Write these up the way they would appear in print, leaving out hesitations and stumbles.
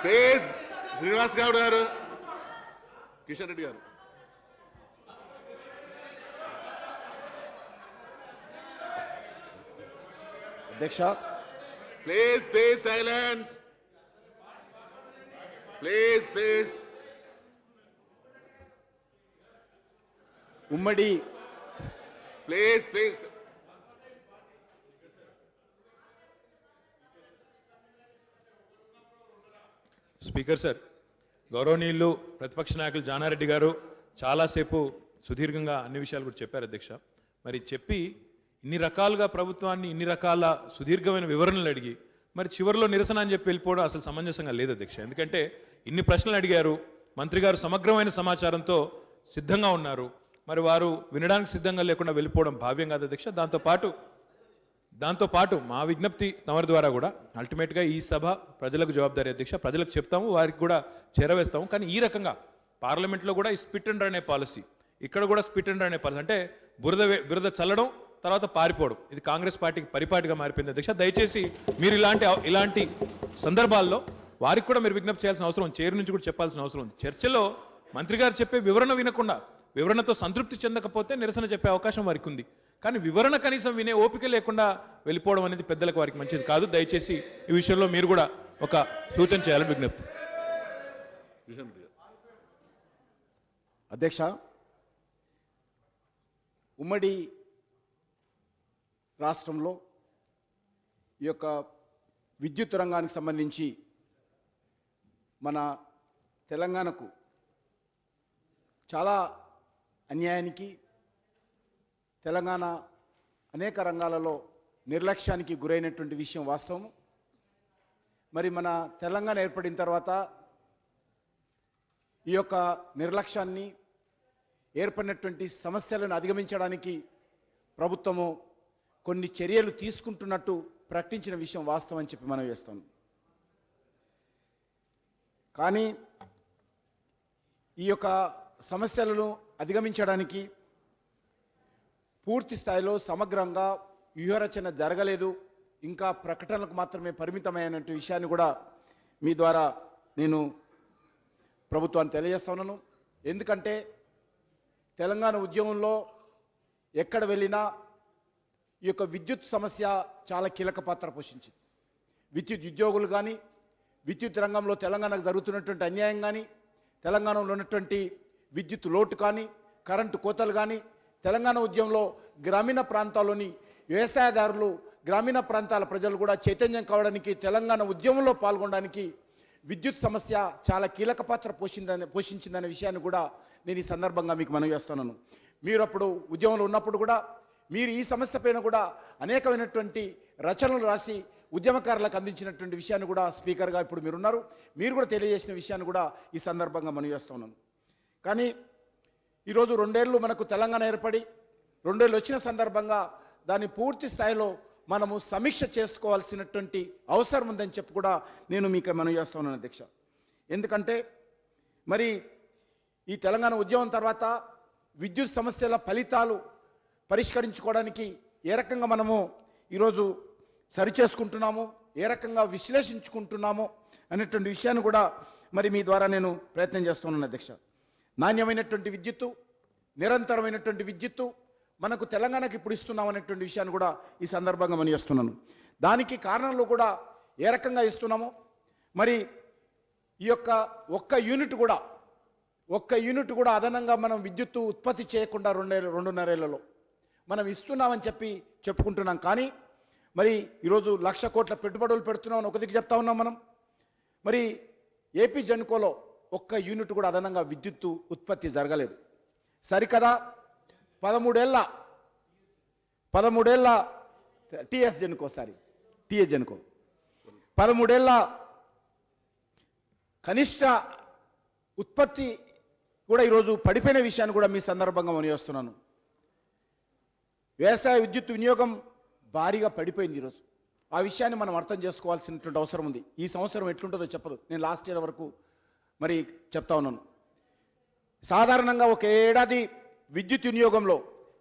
Please Srinivas Goud గారు, కిషన్ రెడ్డి గారు. అధ్యక్ష, please please silence, please please. ఉమ్మడి ప్లీజ్ ప్లీజ్ స్పీకర్ సార్, గౌరవనీయులు ప్రతిపక్ష నాయకులు జానారెడ్డి గారు చాలాసేపు సుదీర్ఘంగా అన్ని విషయాలు కూడా చెప్పారు అధ్యక్ష. మరి చెప్పి ఇన్ని రకాలుగా ప్రభుత్వాన్ని ఇన్ని రకాల సుదీర్ఘమైన వివరణలు అడిగి మరి చివరిలో నిరసన అని చెప్పి వెళ్ళిపోవడం అసలు సమంజసంగా లేదు అధ్యక్ష. ఎందుకంటే ఇన్ని ప్రశ్నలు అడిగారు, మంత్రి గారు సమగ్రమైన సమాచారంతో సిద్ధంగా ఉన్నారు, మరి వారు వినడానికి సిద్ధంగా లేకుండా వెళ్ళిపోవడం భావ్యం కాదు అధ్యక్ష. దాంతోపాటు మా విజ్ఞప్తి తమరి ద్వారా కూడా అల్టిమేట్గా ఈ సభ ప్రజలకు జవాబుదారీ అధ్యక్ష. ప్రజలకు చెప్తాము, వారికి కూడా చేరవేస్తాము. కానీ ఈ రకంగా పార్లమెంట్లో కూడా ఈ స్పిట్ అండ్ అనే పాలసీ, ఇక్కడ కూడా స్పిట్ అండ్ అనే పాలసీ అంటే బురద చల్లడం తర్వాత పారిపోవడం, ఇది కాంగ్రెస్ పార్టీకి పరిపాటిగా మారిపోయింది అధ్యక్ష. దయచేసి మీరు ఇలాంటి సందర్భాల్లో వారికి కూడా మీరు విజ్ఞప్తి చేయాల్సిన అవసరం ఉంది, చైర్ నుంచి కూడా చెప్పాల్సిన అవసరం ఉంది. చర్చలో మంత్రి గారు చెప్పే వివరణ వినకుండా వివరణతో సంతృప్తి చెందకపోతే నిరసన చెప్పే అవకాశం వారికి ఉంది. కానీ వివరణ కనీసం వినే ఓపిక లేకుండా వెళ్ళిపోవడం అనేది పెద్దలకు వారికి మంచిది కాదు. దయచేసి ఈ విషయంలో మీరు కూడా ఒక సూచన చేయాలని విజ్ఞప్తి. అధ్యక్ష, ఉమ్మడి రాష్ట్రంలో ఈ యొక్క విద్యుత్ రంగానికి సంబంధించి మన తెలంగాణకు చాలా అన్యాయానికి, తెలంగాణ అనేక రంగాలలో నిర్లక్ష్యానికి గురైనటువంటి విషయం వాస్తవం. మరి మన తెలంగాణ ఏర్పడిన తర్వాత ఈ యొక్క నిర్లక్ష్యాన్ని, ఏర్పడినటువంటి సమస్యలను అధిగమించడానికి ప్రభుత్వము కొన్ని చర్యలు తీసుకుంటున్నట్టు ప్రకటించిన విషయం వాస్తవం అని చెప్పి మనం చేస్తాం. కానీ ఈ యొక్క సమస్యలను అధిగమించడానికి పూర్తి స్థాయిలో సమగ్రంగా వ్యూహరచన జరగలేదు, ఇంకా ప్రకటనలకు మాత్రమే పరిమితమైనటువంటి విషయాన్ని కూడా మీ ద్వారా నేను ప్రభుత్వాన్ని తెలియజేస్తున్నాను. ఎందుకంటే తెలంగాణ ఉద్యమంలో ఎక్కడ వెళ్ళినా ఈ యొక్క విద్యుత్ సమస్య చాలా కీలక పాత్ర పోషించింది. విద్యుత్ ఉద్యోగులు కానీ, విద్యుత్ రంగంలో తెలంగాణకు జరుగుతున్నటువంటి అన్యాయం కానీ, తెలంగాణలో ఉన్నటువంటి విద్యుత్ లోటు కానీ, కరెంటు కోతలు కానీ, తెలంగాణ ఉద్యమంలో గ్రామీణ ప్రాంతాల్లోని వ్యవసాయదారులు, గ్రామీణ ప్రాంతాల ప్రజలు కూడా చైతన్యం కావడానికి, తెలంగాణ ఉద్యమంలో పాల్గొనడానికి విద్యుత్ సమస్య చాలా కీలక పాత్ర పోషించిందనే విషయాన్ని కూడా నేను ఈ సందర్భంగా మీకు మనవి చేస్తున్నాను. మీరు అప్పుడు ఉద్యమంలో ఉన్నప్పుడు కూడా మీరు ఈ సమస్య పైన కూడా అనేకమైనటువంటి రచనలు రాసి ఉద్యమకారులకు అందించినటువంటి విషయాన్ని కూడా స్పీకర్గా ఇప్పుడు మీరున్నారు, మీరు కూడా తెలియజేసిన విషయాన్ని కూడా ఈ సందర్భంగా మనవి చేస్తున్నాను. కానీ ఈరోజు 2 ఏళ్ళు మనకు తెలంగాణ ఏర్పడి 2 ఏళ్ళు వచ్చిన సందర్భంగా దాన్ని పూర్తి స్థాయిలో మనము సమీక్ష చేసుకోవాల్సినటువంటి అవసరం ఉందని చెప్పి కూడా నేను మీకు మనవి చేస్తున్నాను అధ్యక్ష. ఎందుకంటే మరి ఈ తెలంగాణ ఉద్యమం తర్వాత విద్యుత్ సమస్యల ఫలితాలు పరిష్కరించుకోవడానికి ఏ రకంగా మనము ఈరోజు సరిచేసుకుంటున్నాము, ఏ రకంగా విశ్లేషించుకుంటున్నాము అనేటువంటి విషయాన్ని కూడా మరి మీ ద్వారా నేను ప్రయత్నం చేస్తున్నాను అధ్యక్ష. నాణ్యమైనటువంటి విద్యుత్తు, నిరంతరమైనటువంటి విద్యుత్తు మనకు తెలంగాణకి ఇప్పుడు ఇస్తున్నాం అనేటువంటి విషయాన్ని కూడా ఈ సందర్భంగా మనం చేస్తున్నాను. దానికి కారణంలో కూడా ఏ రకంగా ఇస్తున్నామో, మరి ఈ యొక్క ఒక్క యూనిట్ కూడా అదనంగా మనం విద్యుత్తు ఉత్పత్తి చేయకుండా 2.5 ఏళ్లలో మనం ఇస్తున్నామని చెప్పుకుంటున్నాం. కానీ మరి ఈరోజు 1,00,000 కోట్ల పెట్టుబడులు పెడుతున్నామని ఒక దిక్కు చెప్తా ఉన్నాం మనం. మరి ఏపీ జెన్కోలో ఒక్క యూనిట్ కూడా అదనంగా విద్యుత్తు ఉత్పత్తి జరగలేదు. సరికదా 13 ఏళ్ళ టీఎస్ జెన్కో 13 ఏళ్ళ కనిష్ట ఉత్పత్తి కూడా ఈరోజు పడిపోయిన విషయాన్ని కూడా మీ సందర్భంగా మనం చేస్తున్నాను. వ్యవసాయ విద్యుత్ వినియోగం భారీగా పడిపోయింది ఈరోజు. ఆ విషయాన్ని మనం అర్థం చేసుకోవాల్సినటువంటి అవసరం ఉంది. ఈ సంవత్సరం ఎట్లుంటుందో చెప్పదు, నేను లాస్ట్ ఇయర్ వరకు మరి చెప్తా ఉన్నాను. సాధారణంగా ఒక ఏడాది విద్యుత్ వినియోగంలో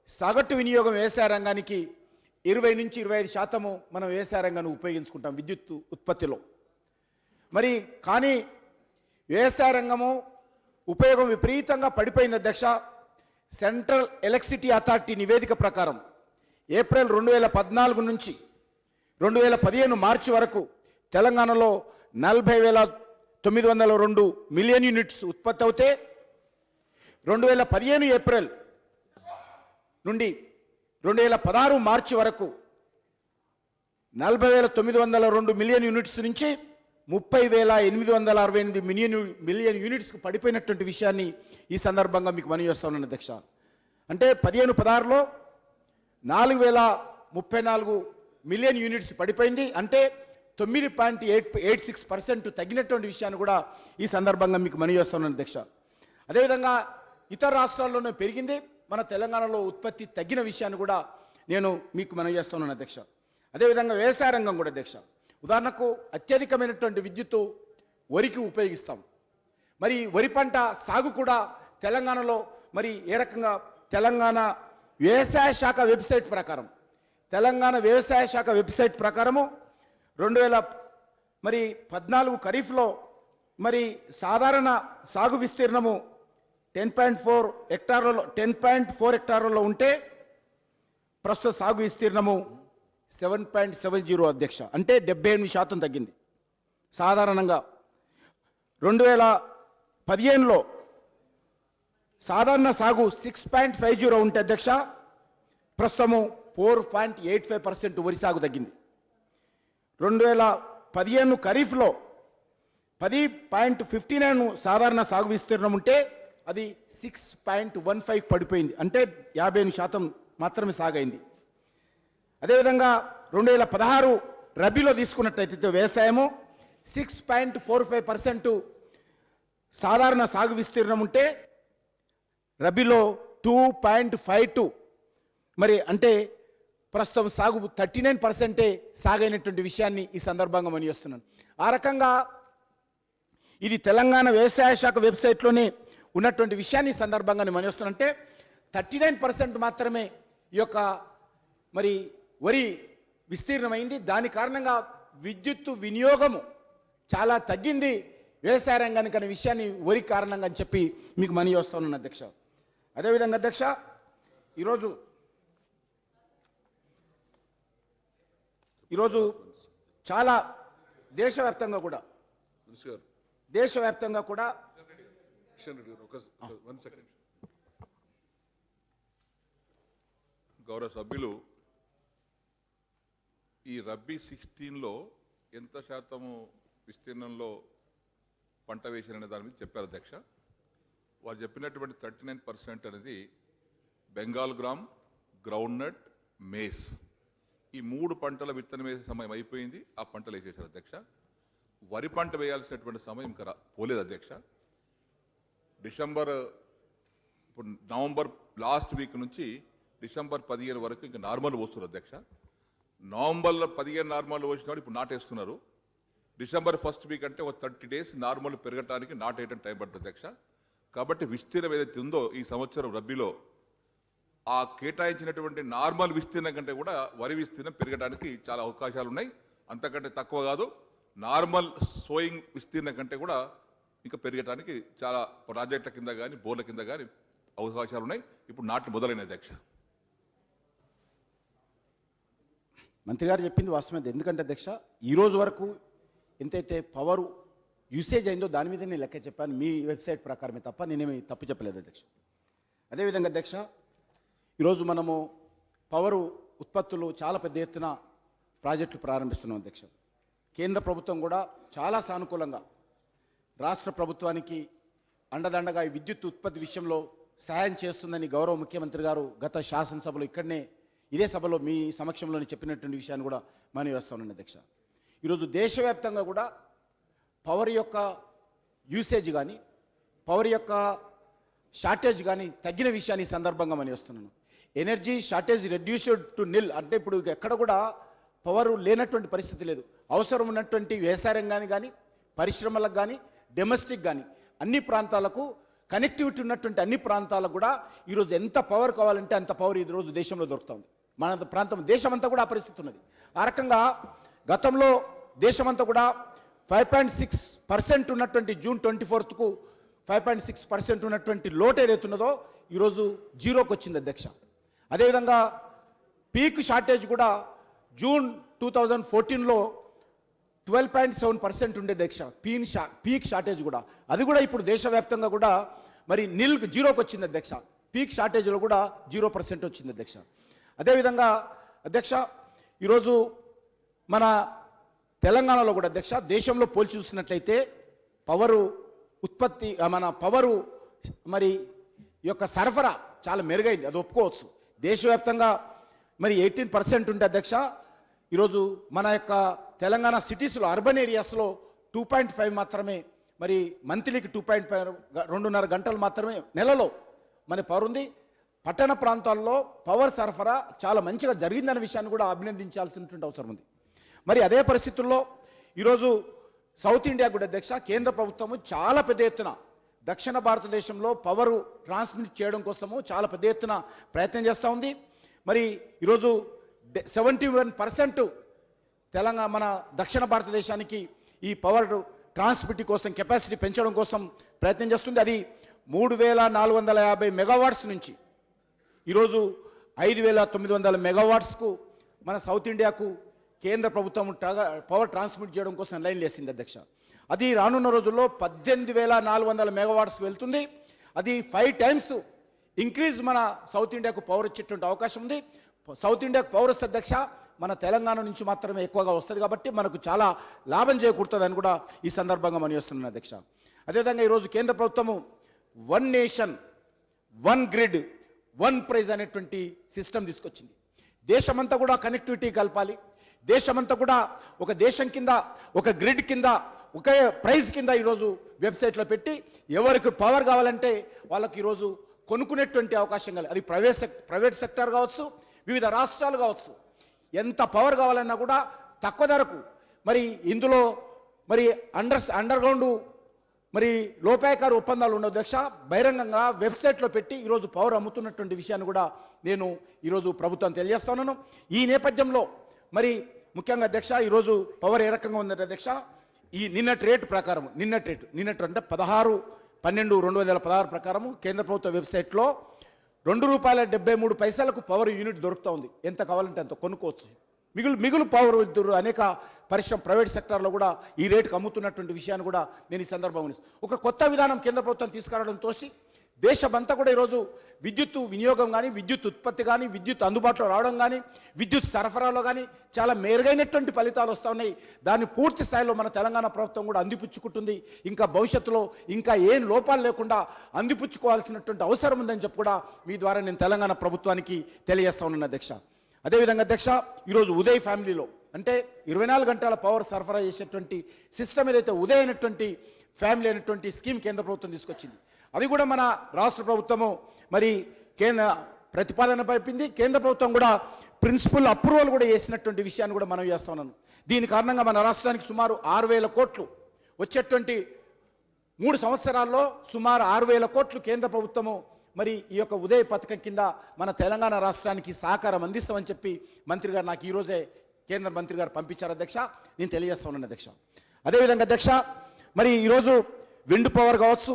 సగటు వినియోగం వ్యవసాయ రంగానికి 20 నుంచి 25% మనం వ్యవసాయ రంగాన్ని ఉపయోగించుకుంటాం విద్యుత్ ఉత్పత్తిలో. మరి కానీ వ్యవసాయ రంగము ఉపయోగం విపరీతంగా పడిపోయింది అధ్యక్ష. సెంట్రల్ ఎలక్ట్రిసిటీ అథారిటీ నివేదిక ప్రకారం ఏప్రిల్ 2014 నుంచి 2015 మార్చి వరకు తెలంగాణలో 40,902 మిలియన్ యూనిట్స్ ఉత్పత్తి అవుతే 2015 ఏప్రిల్ నుండి 2016 మార్చి వరకు 40,902 మిలియన్ యూనిట్స్ నుంచి 30,868 మిలియన్ యూనిట్స్కి పడిపోయినటువంటి విషయాన్ని ఈ సందర్భంగా మీకు మనవి చేస్తా ఉన్నాను అధ్యక్ష. అంటే 15-16లో 4,034 మిలియన్ యూనిట్స్ పడిపోయింది. అంటే 9.86% తగ్గినటువంటి విషయాన్ని కూడా ఈ సందర్భంగా మీకు మనవి చేస్తా ఉన్నాను అధ్యక్ష. అదేవిధంగా ఇతర రాష్ట్రాల్లోనే పెరిగింది, మన తెలంగాణలో ఉత్పత్తి తగ్గిన విషయాన్ని కూడా నేను మీకు మనవి చేస్తా ఉన్నాను అధ్యక్ష. అదేవిధంగా వ్యవసాయ రంగం కూడా అధ్యక్ష, ఉదాహరణకు అత్యధికమైనటువంటి విద్యుత్తు వరికి ఉపయోగిస్తాం. మరి వరి పంట సాగు కూడా తెలంగాణలో మరి ఏ రకంగా తెలంగాణ వ్యవసాయ శాఖ వెబ్సైట్ ప్రకారం తెలంగాణ వ్యవసాయ శాఖ వెబ్సైట్ ప్రకారము 2014 ఖరీఫ్లో మరి సాధారణ సాగు విస్తీర్ణము 10.4 హెక్టార్లలో ఉంటే ప్రస్తుత సాగు విస్తీర్ణము 7.70 అధ్యక్ష. అంటే 78% తగ్గింది. సాధారణంగా 2015లో సాధారణ సాగు 6.50 ఉంటే అధ్యక్ష, ప్రస్తుతము 4.85% వరి సాగు తగ్గింది. 2015 ఖరీఫ్లో 10.59 సాధారణ సాగు విస్తీర్ణం ఉంటే అది 6.15 పడిపోయింది. అంటే 58% మాత్రమే సాగైంది. అదేవిధంగా 2016 రబీలో తీసుకున్నట్టయితే వ్యవసాయము 6.45% సాధారణ సాగు విస్తీర్ణం ఉంటే రబీలో 2.52 మరి అంటే ప్రస్తుతం సాగు 39% సాగైనటువంటి విషయాన్ని ఈ సందర్భంగా మనవి చేస్తున్నాను. ఆ రకంగా ఇది తెలంగాణ వ్యవసాయ శాఖ వెబ్సైట్లోనే ఉన్నటువంటి విషయాన్ని ఈ సందర్భంగా నేను మనవి చేస్తున్నాను. అంటే 39% మాత్రమే ఈ యొక్క మరి వరి విస్తీర్ణమైంది. దాని కారణంగా విద్యుత్తు వినియోగము చాలా తగ్గింది వ్యవసాయ రంగానికి అనే విషయాన్ని వరి కారణంగా అని చెప్పి మీకు మనవి చేస్తున్నాను అధ్యక్ష. అదేవిధంగా అధ్యక్ష, ఈరోజు చాలా దేశవ్యాప్తంగా కూడా కిషన్ రెడ్డి గారు ఒక 1 సెకండ్. గౌరవ సభ్యులు ఈ రబ్బీ 16లో ఎంత శాతము విస్తీర్ణంలో పంట వేసారనే దాని మీద చెప్పారు అధ్యక్ష. వారు చెప్పినటువంటి 39% అనేది Bengal gram, groundnut, maize ఈ 3 పంటల విత్తనం వేసే సమయం అయిపోయింది. ఆ పంటలు వేసేసారు అధ్యక్ష. వరి పంట వేయాల్సినటువంటి సమయం ఇంకా పోలేదు అధ్యక్ష. ఇప్పుడు నవంబర్ లాస్ట్ వీక్ నుంచి డిసెంబర్ 15 వరకు ఇంకా నార్మల్ పోస్తున్నారు అధ్యక్ష. నవంబర్లో 15 నార్మల్ పోసినాడు, ఇప్పుడు నాటేస్తున్నారు. డిసెంబర్ 1st వీక్ అంటే ఒక 30 days నార్మల్ పెరగటానికి నాటేయడం టైం పడుతుంది అధ్యక్ష. కాబట్టి విస్తీర్ణం ఏదైతే ఉందో ఈ సంవత్సరం రబ్బీలో ఆ కేటాయించినటువంటి నార్మల్ విస్తీర్ణం కంటే కూడా వరి విస్తీర్ణం పెరగడానికి చాలా అవకాశాలు ఉన్నాయి. అంతకంటే తక్కువ కాదు, నార్మల్ సోయింగ్ విస్తీర్ణం కంటే కూడా ఇంకా పెరగడానికి చాలా ప్రాజెక్టుల కింద కానీ బోర్ల కింద కానీ అవకాశాలు ఉన్నాయి. ఇప్పుడు నాట్లు మొదలైన అధ్యక్ష. మంత్రి గారు చెప్పింది వాస్తవమే. ఎందుకంటే అధ్యక్ష, ఈరోజు వరకు ఎంతైతే పవర్ యూసేజ్ అయిందో దాని మీద నేను లెక్క చెప్పాను మీ వెబ్సైట్ ప్రకారమే తప్ప నేనేమి తప్పు చెప్పలేదు అధ్యక్ష. అదేవిధంగా అధ్యక్ష, ఈరోజు మనము పవరు ఉత్పత్తులు చాలా పెద్ద ఎత్తున ప్రాజెక్టులు ప్రారంభిస్తున్నాం అధ్యక్ష. కేంద్ర ప్రభుత్వం కూడా చాలా సానుకూలంగా రాష్ట్ర ప్రభుత్వానికి అండదండగా ఈ విద్యుత్ ఉత్పత్తి విషయంలో సహాయం చేస్తుందని గౌరవ ముఖ్యమంత్రి గారు గత శాసనసభలో ఇదే సభలో మీ సమక్షంలోనే చెప్పినటువంటి విషయాన్ని కూడా మనం వేస్తామని అధ్యక్ష. ఈరోజు దేశవ్యాప్తంగా కూడా పవర్ యొక్క యూసేజ్ కానీ పవర్ యొక్క షార్టేజ్ కానీ తగ్గిన విషయాన్ని ఈ సందర్భంగా మనం వేస్తున్నాను. ఎనర్జీ షార్టేజ్ రెడ్యూస్డ్ టు నిల్. అంటే ఇప్పుడు ఎక్కడ కూడా పవర్ లేనటువంటి పరిస్థితి లేదు. అవసరం ఉన్నటువంటి వ్యవసాయ రంగానికి కానీ పరిశ్రమలకు కానీ డొమెస్టిక్ కానీ అన్ని ప్రాంతాలకు కనెక్టివిటీ ఉన్నటువంటి అన్ని ప్రాంతాలకు కూడా ఈరోజు ఎంత పవర్ కావాలంటే అంత పవర్ ఈరోజు దేశంలో దొరుకుతుంది. మన ప్రాంతం దేశమంతా కూడా ఆ పరిస్థితి ఉన్నది. ఆ రకంగా గతంలో దేశమంతా కూడా 5.6% ఉన్నటువంటి జూన్ 24కు 5.6% ఉన్నటువంటి లోటు ఏదైతున్నదో ఈరోజు జీరోకి వచ్చింది అధ్యక్ష. అదేవిధంగా పీక్ షార్టేజ్ కూడా జూన్ 2014లో 12.7% ఉండే అధ్యక్ష. పీక్ షార్టేజ్ కూడా అది కూడా ఇప్పుడు దేశవ్యాప్తంగా కూడా మరి జీరోకి వచ్చింది అధ్యక్ష. పీక్ షార్టేజ్లో కూడా 0% వచ్చింది అధ్యక్ష. అదేవిధంగా అధ్యక్ష ఈరోజు మన తెలంగాణలో కూడా అధ్యక్ష దేశంలో పోల్చి చూసినట్లయితే పవరు ఉత్పత్తి మన పవరు మరి ఈ యొక్క సరఫరా చాలా మెరుగైంది, అది ఒప్పుకోవచ్చు. దేశవ్యాప్తంగా మరి 18% ఉంటే అధ్యక్ష ఈరోజు మన యొక్క తెలంగాణ సిటీస్లో అర్బన్ ఏరియాస్లో 2.5 మాత్రమే, మరి మంత్లీకి 2.5 2.5 గంటలు మాత్రమే నెలలో మన పవర్ ఉంది. పట్టణ ప్రాంతాల్లో పవర్ సరఫరా చాలా మంచిగా జరిగిందనే విషయాన్ని కూడా అభినందించాల్సినటువంటి అవసరం ఉంది. మరి అదే పరిస్థితుల్లో ఈరోజు సౌత్ ఇండియా కూడా అధ్యక్ష కేంద్ర ప్రభుత్వము చాలా పెద్ద ఎత్తున దక్షిణ భారతదేశంలో పవరు ట్రాన్స్మిట్ చేయడం కోసము చాలా పెద్ద ఎత్తున ప్రయత్నం చేస్తూ ఉంది. మరి ఈరోజు 71% తెలంగాణ మన దక్షిణ భారతదేశానికి ఈ పవర్ ట్రాన్స్మిట్ కోసం కెపాసిటీ పెంచడం కోసం ప్రయత్నం చేస్తుంది. అది 3,450 మెగావాట్స్ నుంచి ఈరోజు 5,900 మెగావాట్స్కు మన సౌత్ ఇండియాకు కేంద్ర ప్రభుత్వం పవర్ ట్రాన్స్మిట్ చేయడం కోసం లైన్ వేసింది అధ్యక్ష. అది రానున్న రోజుల్లో 18,400 మెగావాట్స్కి వెళ్తుంది. అది 5 టైమ్స్ ఇంక్రీజ్ మన సౌత్ ఇండియాకు పవర్ వచ్చేటువంటి అవకాశం ఉంది. సౌత్ ఇండియాకు పవర్ వస్తే అధ్యక్ష మన తెలంగాణ నుంచి మాత్రమే ఎక్కువగా వస్తుంది కాబట్టి మనకు చాలా లాభం చేకూరుతుందని కూడా ఈ సందర్భంగా మనం చేస్తున్నాను అధ్యక్ష. అదేవిధంగా ఈరోజు కేంద్ర ప్రభుత్వము 1 నేషన్ 1 గ్రిడ్ 1 ప్రైజ్ అనేటువంటి సిస్టమ్ తీసుకొచ్చింది. దేశమంతా కూడా కనెక్టివిటీ కలపాలి, దేశమంతా కూడా ఒక దేశం కింద ఒక గ్రిడ్ కింద ఒకే ప్రైజ్ కింద ఈరోజు వెబ్సైట్లో పెట్టి ఎవరికి పవర్ కావాలంటే వాళ్ళకి ఈరోజు కొనుక్కునేటువంటి అవకాశం కావాలి. అది ప్రైవేట్ సెక్టర్ కావచ్చు, వివిధ రాష్ట్రాలు కావచ్చు. ఎంత పవర్ కావాలన్నా కూడా తక్కువ ధరకు మరి ఇందులో మరి అండర్ గ్రౌండ్ మరి లోపాయకారు ఒప్పందాలు ఉన్న అధ్యక్ష బహిరంగంగా వెబ్సైట్లో పెట్టి ఈరోజు పవర్ అమ్ముతున్నటువంటి విషయాన్ని కూడా నేను ఈరోజు ప్రభుత్వం తెలియజేస్తున్నాను. ఈ నేపథ్యంలో మరి ముఖ్యంగా అధ్యక్ష ఈరోజు పవర్ ఏ రకంగా ఉందంటే అధ్యక్ష ఈ నిన్నటి రేటు ప్రకారం నిన్నటి అంటే 16/12/2016 ప్రకారము కేంద్ర ప్రభుత్వ వెబ్సైట్లో ₹2.73 పవర్ యూనిట్ దొరుకుతూ ఉంది. ఎంత కావాలంటే అంత కొనుక్కోవచ్చు. మిగులు పవర్ ఇద్దరు అనేక పరిశ్రమ ప్రైవేట్ సెక్టార్లో కూడా ఈ రేటుకు అమ్ముతున్నటువంటి విషయాన్ని కూడా నేను ఈ సందర్భంగా ఒక కొత్త విధానం కేంద్ర ప్రభుత్వం తీసుకురావడం తోసి దేశమంతా కూడా ఈరోజు విద్యుత్ వినియోగం కానీ, విద్యుత్ ఉత్పత్తి కానీ, విద్యుత్ అందుబాటులో రావడం కానీ, విద్యుత్ సరఫరాలో కానీ చాలా మెరుగైనటువంటి ఫలితాలు వస్తూ ఉన్నాయి. దాన్ని పూర్తి స్థాయిలో మన తెలంగాణ ప్రభుత్వం కూడా అందిపుచ్చుకుంటుంది. ఇంకా భవిష్యత్తులో ఇంకా ఏం లోపాలు లేకుండా అందిపుచ్చుకోవాల్సినటువంటి అవసరం ఉందని చెప్పి కూడా మీ ద్వారా నేను తెలంగాణ ప్రభుత్వానికి తెలియజేస్తా ఉన్నాను అధ్యక్ష. అదేవిధంగా అధ్యక్ష ఈరోజు ఉదయ్ ఫ్యామిలీలో అంటే 24 గంటల పవర్ సరఫరా చేసేటువంటి సిస్టమ్ ఏదైతే ఉదయ్ అయినటువంటి ఫ్యామిలీ అయినటువంటి స్కీమ్ కేంద్ర ప్రభుత్వం తీసుకొచ్చింది. అది కూడా మన రాష్ట్ర ప్రభుత్వము మరి ప్రతిపాదన పంపింది. కేంద్ర ప్రభుత్వం కూడా ప్రిన్సిపల్ అప్రూవల్ కూడా చేసినటువంటి విషయాన్ని కూడా మనం చేస్తా ఉన్నాను. దీని కారణంగా మన రాష్ట్రానికి సుమారు 6,000 కోట్లు వచ్చేటువంటి 3 సంవత్సరాల్లో సుమారు 6,000 కోట్లు కేంద్ర ప్రభుత్వము మరి ఈ యొక్క ఉదయ పథకం కింద మన తెలంగాణ రాష్ట్రానికి సహకారం అందిస్తామని చెప్పి మంత్రి గారు నాకు ఈరోజే కేంద్ర మంత్రి గారు పంపించారు అధ్యక్ష. నేను తెలియజేస్తా ఉన్నాను అధ్యక్ష. అదేవిధంగా అధ్యక్ష మరి ఈరోజు విండ్ పవర్ కావచ్చు,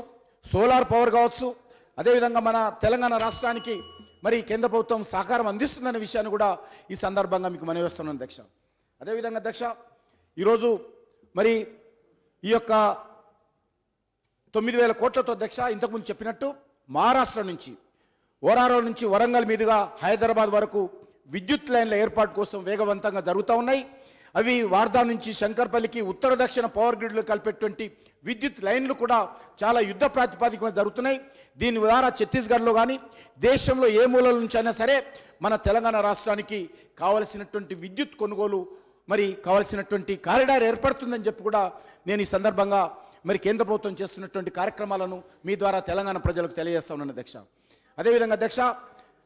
సోలార్ పవర్ కావచ్చు, అదేవిధంగా మన తెలంగాణ రాష్ట్రానికి మరి కేంద్ర ప్రభుత్వం సహకారం అందిస్తుందనే విషయాన్ని కూడా ఈ సందర్భంగా మీకు మనవి చేస్తున్నాను అధ్యక్ష. అదేవిధంగా అధ్యక్ష ఈరోజు మరి ఈ యొక్క 9,000 కోట్లతో అధ్యక్ష ఇంతకుముందు చెప్పినట్టు మహారాష్ట్ర నుంచి ఓరారం నుంచి వరంగల్ మీదుగా హైదరాబాద్ వరకు విద్యుత్ లైన్ల ఏర్పాటు కోసం వేగవంతంగా జరుగుతూ ఉన్నాయి. అవి వార్దా నుంచి శంకర్పల్లికి ఉత్తర దక్షిణ పవర్ గ్రిడ్లు కలిపేటువంటి విద్యుత్ లైన్లు కూడా చాలా యుద్ధ ప్రాతిపదికన జరుగుతున్నాయి. దీని ద్వారా ఛత్తీస్గఢ్లో కానీ దేశంలో ఏ మూలల నుంచి అయినా సరే మన తెలంగాణ రాష్ట్రానికి కావలసినటువంటి విద్యుత్ కొనుగోలు మరి కావలసినటువంటి కారిడార్ ఏర్పడుతుందని చెప్పి కూడా నేను ఈ సందర్భంగా మరి కేంద్ర ప్రభుత్వం చేస్తున్నటువంటి కార్యక్రమాలను మీ ద్వారా తెలంగాణ ప్రజలకు తెలియజేస్తా ఉన్నాను అధ్యక్ష. అదేవిధంగా అధ్యక్ష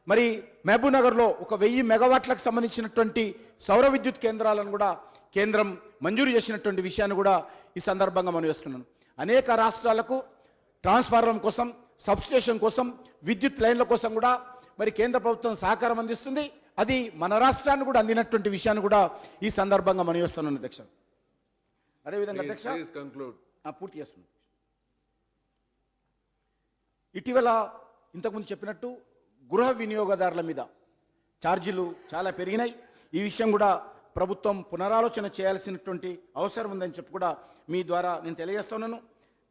మరి మహబూబ్ నగర్లో 1,000 మెగావాట్లకు సంబంధించినటువంటి సౌర విద్యుత్ కేంద్రాలను కూడా కేంద్రం మంజూరు చేసినటువంటి విషయాన్ని కూడా ఈ సందర్భంగా మనం చేస్తున్నాను. అనేక రాష్ట్రాలకు ట్రాన్స్ఫార్మర్ కోసం, సబ్స్టేషన్ కోసం, విద్యుత్ లైన్ల కోసం కూడా మరి కేంద్ర ప్రభుత్వం సహకారం అందిస్తుంది. అది మన రాష్ట్రాన్ని కూడా అందినటువంటి విషయాన్ని కూడా ఈ సందర్భంగా మనం చేస్తున్నాను అధ్యక్ష. అదేవిధంగా అధ్యక్ష ప్లీజ్ కంక్లూడ్. పూర్తి చేస్తున్నాను. ఇటీవల ఇంతకుముందు చెప్పినట్టు గృహ వినియోగదారుల మీద ఛార్జీలు చాలా పెరిగినాయి. ఈ విషయం కూడా ప్రభుత్వం పునరాలోచన చేయాల్సినటువంటి అవసరం ఉందని చెప్పి కూడా మీ ద్వారా నేను తెలియజేస్తున్నాను.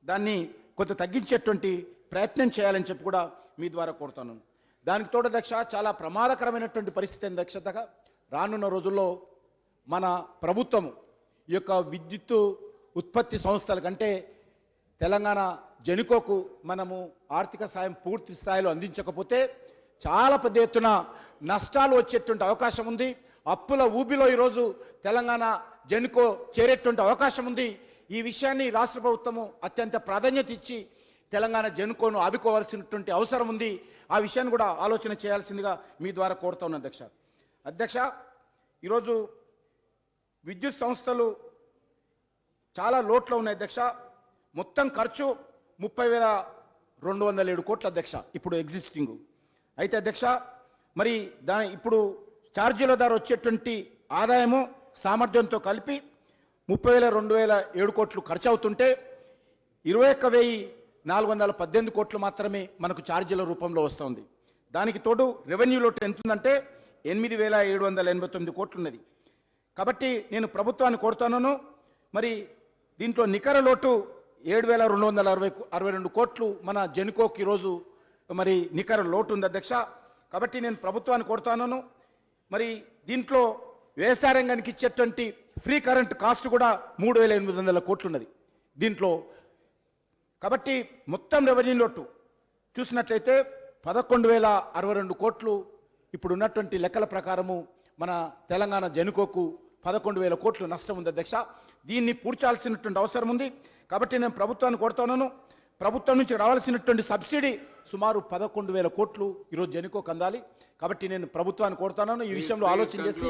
దాన్ని కొంత తగ్గించేటువంటి ప్రయత్నం చేయాలని చెప్పి కూడా మీ ద్వారా కోరుతున్నాను. దానికి తోడు అధ్యక్ష చాలా ప్రమాదకరమైనటువంటి పరిస్థితి అధ్యక్షతగా రానున్న రోజుల్లో మన ప్రభుత్వం ఈ యొక్క విద్యుత్తు ఉత్పత్తి సంస్థల కంటే తెలంగాణ జెన్కోకు మనము ఆర్థిక సాయం పూర్తి స్థాయిలో అందించకపోతే చాలా పెద్ద ఎత్తున నష్టాలు వచ్చేటువంటి అవకాశం ఉంది. అప్పుల ఊబిలో ఈరోజు తెలంగాణ జెన్కో చేరేటువంటి అవకాశం ఉంది. ఈ విషయాన్ని రాష్ట్ర ప్రభుత్వము అత్యంత ప్రాధాన్యత ఇచ్చి తెలంగాణ జెన్కోను ఆదుకోవాల్సినటువంటి అవసరం ఉంది. ఆ విషయాన్ని కూడా ఆలోచన చేయాల్సిందిగా మీ ద్వారా కోరుతా ఉన్నాను అధ్యక్ష. అధ్యక్ష, ఈరోజు విద్యుత్ సంస్థలు చాలా లోట్లో ఉన్నాయి అధ్యక్ష. మొత్తం ఖర్చు 30,207 కోట్ల అధ్యక్ష ఇప్పుడు ఎగ్జిస్టింగ్. అయితే అధ్యక్ష మరి ఇప్పుడు ఛార్జీల ద్వారా వచ్చేటువంటి ఆదాయము సామర్థ్యంతో కలిపి 30,207 కోట్లు ఖర్చు అవుతుంటే 21,418 కోట్లు మాత్రమే మనకు ఛార్జీల రూపంలో వస్తుంది. దానికి తోడు రెవెన్యూ లోటు ఎంత ఉందంటే 8,789 కోట్లు ఉన్నది. కాబట్టి నేను ప్రభుత్వాన్ని కోరుతున్నాను, మరి దీంట్లో నికర లోటు 7,262 కోట్లు మన జెన్కోకి ఈరోజు మరి నికర లోటు ఉంది అధ్యక్ష. కాబట్టి నేను ప్రభుత్వాన్ని కోరుతున్నాను, మరి దీంట్లో వ్యవసాయ రంగానికి ఇచ్చేటువంటి ఫ్రీ కరెంట్ కాస్ట్ కూడా 3,800 కోట్లు ఉన్నది దీంట్లో. కాబట్టి మొత్తం రెవెన్యూ లోటు చూసినట్లయితే 11,062 కోట్లు ఇప్పుడు ఉన్నటువంటి లెక్కల ప్రకారము మన తెలంగాణ జెన్కోకు 11,000 కోట్లు నష్టం ఉంది అధ్యక్ష. దీన్ని పూడ్చాల్సినటువంటి అవసరం ఉంది. కాబట్టి నేను ప్రభుత్వాన్ని కోరుతున్నాను, ప్రభుత్వం నుంచి రావాల్సినటువంటి సబ్సిడీ సుమారు 11,000 కోట్లు ఈరోజు జెన్కోకు అందాలి. కాబట్టి నేను ప్రభుత్వాన్ని కోరుతున్నాను ఈ విషయంలో ఆలోచన చేసి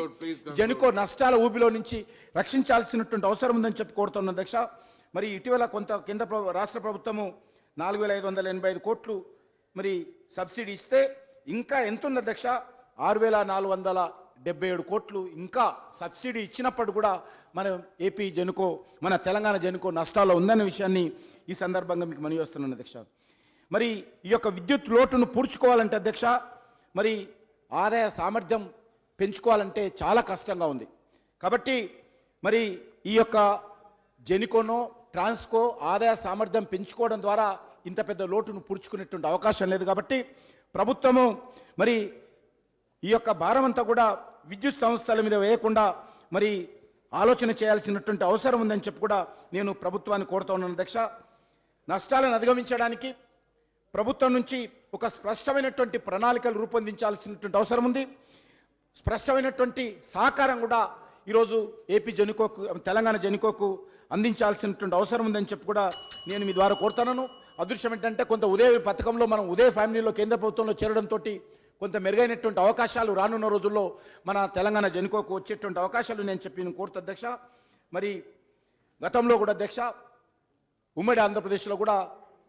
జెన్కో నష్టాల ఊబిలో నుంచి రక్షించాల్సినటువంటి అవసరం ఉందని చెప్పి కోరుతున్నాను అధ్యక్ష. మరి ఇటీవల కొంత రాష్ట్ర ప్రభుత్వము 4,585 కోట్లు మరి సబ్సిడీ ఇస్తే ఇంకా ఎంత ఉంది అధ్యక్ష? 6,477 కోట్లు ఇంకా సబ్సిడీ ఇచ్చినప్పుడు కూడా మన ఏపీ జెన్కో మన తెలంగాణ జెన్కో నష్టాల్లో ఉందన్న విషయాన్ని ఈ సందర్భంగా మీకు మనవి చేస్తున్నాను అధ్యక్ష. మరి ఈ యొక్క విద్యుత్ లోటును పూడ్చుకోవాలంటే అధ్యక్ష మరి ఆదాయ సామర్థ్యం పెంచుకోవాలంటే చాలా కష్టంగా ఉంది. కాబట్టి మరి ఈ యొక్క జెన్కోనో ట్రాన్స్కో ఆదాయ సామర్థ్యం పెంచుకోవడం ద్వారా ఇంత పెద్ద లోటును పూడ్చుకునేటువంటి అవకాశం లేదు. కాబట్టి ప్రభుత్వము మరి ఈ యొక్క భారం అంతా కూడా విద్యుత్ సంస్థల మీద వేయకుండా మరి ఆలోచన చేయాల్సినటువంటి అవసరం ఉందని చెప్పి కూడా నేను ప్రభుత్వాన్ని కోరుతా ఉన్నాను అధ్యక్ష. నష్టాలను అధిగమించడానికి ప్రభుత్వం నుంచి ఒక స్పష్టమైనటువంటి ప్రణాళికలు రూపొందించాల్సినటువంటి అవసరం ఉంది. స్పష్టమైనటువంటి సహకారం కూడా ఈరోజు ఏపీ జెన్కోకు తెలంగాణ జెన్కోకు అందించాల్సినటువంటి అవసరం ఉందని చెప్పి కూడా నేను మీ ద్వారా కోరుతున్నాను. అదృశ్యం ఏంటంటే కొంత ఉదయ పథకంలో మనం ఉదయ ఫ్యామిలీలో కేంద్ర ప్రభుత్వంలో చేరడంతో కొంత మెరుగైనటువంటి అవకాశాలు రానున్న రోజుల్లో మన తెలంగాణ జెన్కోకు వచ్చేటువంటి అవకాశాలు నేను కోరుతా అధ్యక్ష. మరి గతంలో కూడా అధ్యక్ష ఉమ్మడి ఆంధ్రప్రదేశ్లో కూడా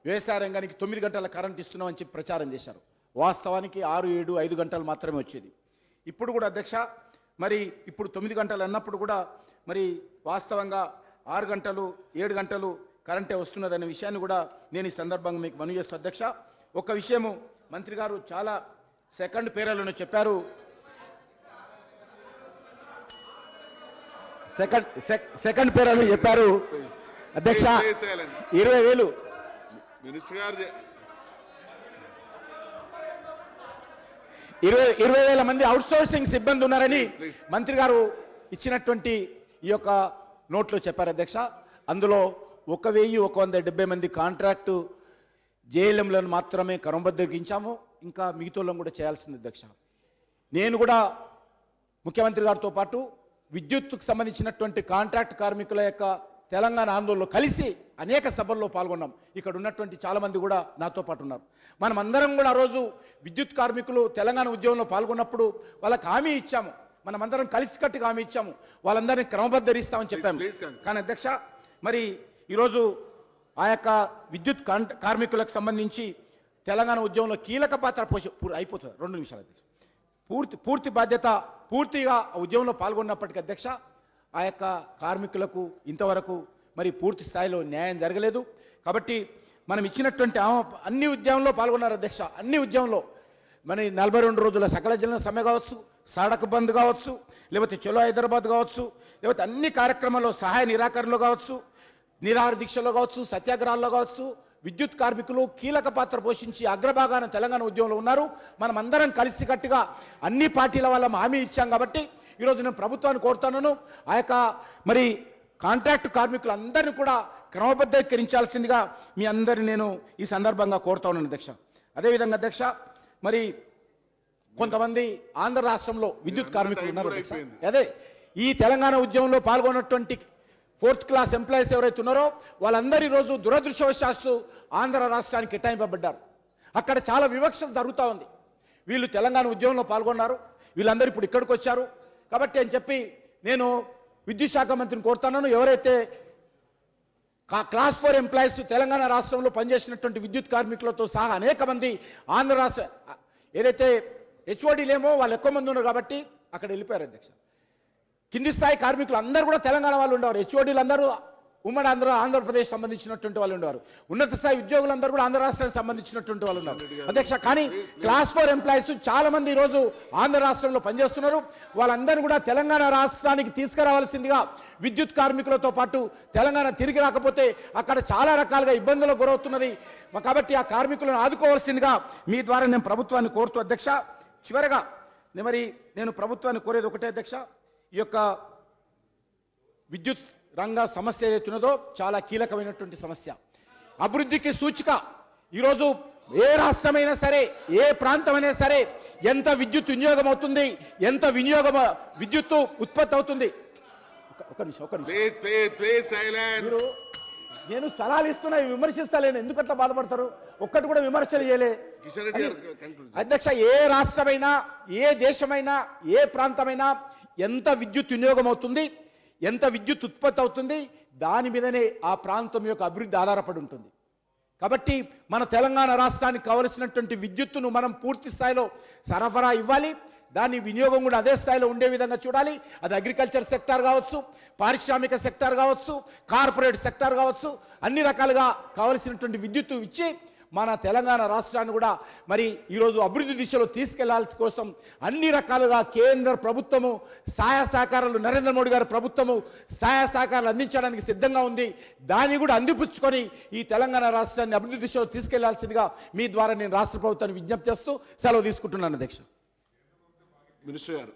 వ్యవసాయ రంగానికి 9 గంటల కరెంట్ ఇస్తున్నామని చెప్పి ప్రచారం చేశారు. వాస్తవానికి 6, 7, 5 గంటలు మాత్రమే వచ్చేది. ఇప్పుడు కూడా అధ్యక్ష మరి ఇప్పుడు 9 గంటలు అన్నప్పుడు కూడా మరి వాస్తవంగా 6 గంటలు 7 గంటలు కరెంటే వస్తున్నదనే విషయాన్ని కూడా నేను ఈ సందర్భంగా మీకు మనవి చేస్తాను అధ్యక్ష. ఒక విషయము మంత్రి గారు చాలా సెకండ్ పేరాలను చెప్పారు. సెకండ్ పేరాలు చెప్పారు అధ్యక్ష. 20,000 మినిస్టర్ గారు 20,000 మంది అవుట్సోర్సింగ్ సిబ్బంది ఉన్నారని మంత్రి గారు ఇచ్చినటువంటి ఈ యొక్క నోట్లో చెప్పారు అధ్యక్ష. అందులో 1,170 మంది కాంట్రాక్టు జేఎల్ఎంలను మాత్రమే క్రమబద్ధీకరించాము. ఇంకా మిగతాలను కూడా చేయాల్సింది అధ్యక్ష. నేను కూడా ముఖ్యమంత్రి గారితో పాటు విద్యుత్తుకు సంబంధించినటువంటి కాంట్రాక్ట్ కార్మికుల యొక్క తెలంగాణ ఆందోళనలో కలిసి అనేక సభల్లో పాల్గొన్నాం. ఇక్కడ ఉన్నటువంటి చాలామంది కూడా నాతో పాటు ఉన్నారు. మనం అందరం కూడా ఆ రోజు విద్యుత్ కార్మికులు తెలంగాణ ఉద్యమంలో పాల్గొన్నప్పుడు వాళ్ళకి హామీ ఇచ్చాము, మనమందరం కలిసికట్టుగా హామీ ఇచ్చాము, వాళ్ళందరినీ క్రమబద్ధరిస్తామని చెప్పాము. కానీ అధ్యక్ష మరి ఈరోజు ఆ యొక్క విద్యుత్ కార్మికులకు సంబంధించి తెలంగాణ ఉద్యమంలో కీలక పాత్ర అయిపోతుంది. 2 నిమిషాలు అధ్యక్ష. పూర్తి బాధ్యత పూర్తిగా ఉద్యమంలో పాల్గొన్నప్పటికీ అధ్యక్ష ఆ యొక్క కార్మికులకు ఇంతవరకు మరి పూర్తి స్థాయిలో న్యాయం జరగలేదు. కాబట్టి మనం ఇచ్చినటువంటి అన్ని ఉద్యమంలో పాల్గొన్నారు అధ్యక్ష, అన్ని ఉద్యమంలో మన 42 రోజుల సకల జన సమ్మె కావచ్చు, సడక్ బంద్ కావచ్చు, లేకపోతే చలో హైదరాబాద్ కావచ్చు, లేకపోతే అన్ని కార్యక్రమాల్లో సహాయ నిరాకరణలో కావచ్చు, నిరాహార దీక్షలో కావచ్చు, సత్యాగ్రహాల్లో కావచ్చు, విద్యుత్ కార్మికులు కీలక పాత్ర పోషించి అగ్రభాగాన తెలంగాణ ఉద్యమంలో ఉన్నారు. మనం అందరం కలిసికట్టుగా అన్ని పార్టీల వల్ల హామీ ఇచ్చాం. కాబట్టి ఈరోజు నేను ప్రభుత్వాన్ని కోరుతున్నాను, ఆ యొక్క మరి కాంట్రాక్టు కార్మికులందరినీ కూడా క్రమబద్ధీకరించాల్సిందిగా మీ అందరిని నేను ఈ సందర్భంగా కోరుతా ఉన్నాను అధ్యక్ష. అదేవిధంగా అధ్యక్ష, మరి కొంతమంది ఆంధ్ర రాష్ట్రంలో విద్యుత్ కార్మికులు ఉన్నారు అధ్యక్ష. అదే ఈ తెలంగాణ ఉద్యమంలో పాల్గొన్నటువంటి 4th క్లాస్ ఎంప్లాయీస్ ఎవరైతే ఉన్నారో వాళ్ళందరూ ఈరోజు దురదృష్టవశాత్తు ఆంధ్ర రాష్ట్రానికి కేటాయింపబడ్డారు. అక్కడ చాలా వివక్ష జరుగుతూ ఉంది. వీళ్ళు తెలంగాణ ఉద్యమంలో పాల్గొన్నారు, వీళ్ళందరూ ఇప్పుడు ఇక్కడికి వచ్చారు. కాబట్టి అని చెప్పి నేను విద్యుత్ శాఖ మంత్రిని కోరుతున్నాను, ఎవరైతే క్లాస్ 4 ఎంప్లాయీస్ తెలంగాణ రాష్ట్రంలో పనిచేసినటువంటి విద్యుత్ కార్మికులతో సహా అనేక మంది ఆంధ్ర రాష్ట్ర ఏదైతే హెచ్ఓడీలేమో వాళ్ళు ఎక్కువ మంది ఉన్నారు కాబట్టి అక్కడ వెళ్ళిపోయారు అధ్యక్ష. కింది స్థాయి కార్మికులు అందరూ కూడా తెలంగాణ వాళ్ళు ఉండేవారు, హెచ్ఓడీలు అందరూ ఉమ్మడి ఆంధ్రప్రదేశ్ సంబంధించినటువంటి వాళ్ళు ఉండేవారు, ఉన్నత స్థాయి ఉద్యోగులందరూ కూడా ఆంధ్ర రాష్ట్రానికి సంబంధించినటువంటి వాళ్ళు ఉన్నారు అధ్యక్ష. కానీ క్లాస్ 4 ఎంప్లాయీస్ చాలా మంది ఈరోజు ఆంధ్ర రాష్ట్రంలో పనిచేస్తున్నారు. వాళ్ళందరినీ కూడా తెలంగాణ రాష్ట్రానికి తీసుకురావాల్సిందిగా విద్యుత్ కార్మికులతో పాటు తెలంగాణ తిరిగి రాకపోతే అక్కడ చాలా రకాలుగా ఇబ్బందులకు గురవుతున్నది. కాబట్టి ఆ కార్మికులను ఆదుకోవాల్సిందిగా మీ ద్వారా నేను ప్రభుత్వాన్ని కోరుతూ అధ్యక్ష. చివరగా నేను ప్రభుత్వాన్ని కోరేది ఒకటే అధ్యక్ష, ఈ యొక్క విద్యుత్ రంగ సమస్య ఏదైతున్నదో చాలా కీలకమైనటువంటి సమస్య, అభివృద్ధికి సూచిక. ఈరోజు ఏ రాష్ట్రమైనా సరే, ఏ ప్రాంతమైనా సరే ఎంత విద్యుత్ వినియోగం అవుతుంది, ఎంత విద్యుత్తు ఉత్పత్తి అవుతుంది. ఒక నిమిషం మీరు నేను సలహాలు ఇస్తున్నా, విమర్శిస్తలేను, ఎందుకట్లా బాధపడతారు? ఒక్కటి కూడా విమర్శలు చేయలే అధ్యక్ష. ఏ రాష్ట్రమైనా, ఏ దేశమైనా, ఏ ప్రాంతమైనా ఎంత విద్యుత్ వినియోగం అవుతుంది, ఎంత విద్యుత్ ఉత్పత్తి అవుతుంది, దాని మీదనే ఆ ప్రాంతం యొక్క అభివృద్ధి ఆధారపడి ఉంటుంది. కాబట్టి మన తెలంగాణ రాష్ట్రానికి కావలసినటువంటి విద్యుత్తును మనం పూర్తి స్థాయిలో సరఫరా ఇవ్వాలి, దాని వినియోగం కూడా అదే స్థాయిలో ఉండే విధంగా చూడాలి. అది అగ్రికల్చర్ సెక్టార్ కావచ్చు, పారిశ్రామిక సెక్టార్ కావచ్చు, కార్పొరేట్ సెక్టార్ కావచ్చు, అన్ని రకాలుగా కావలసినటువంటి విద్యుత్తు ఇచ్చి మన తెలంగాణ రాష్ట్రాన్ని కూడా మరి ఈరోజు అభివృద్ధి దిశలో తీసుకెళ్లాల్సి కోసం అన్ని రకాలుగా కేంద్ర ప్రభుత్వము సహాయ సహకారాలు, నరేంద్ర మోడీ గారి ప్రభుత్వము సహాయ సహకారాలు అందించడానికి సిద్ధంగా ఉంది. దాన్ని కూడా అందిపుచ్చుకొని ఈ తెలంగాణ రాష్ట్రాన్ని అభివృద్ధి దిశలో తీసుకెళ్లాల్సిందిగా మీ ద్వారా నేను రాష్ట్ర ప్రభుత్వాన్ని విజ్ఞప్తి చేస్తూ సెలవు తీసుకుంటున్నాను అధ్యక్ష. మినిస్టర్ గారు,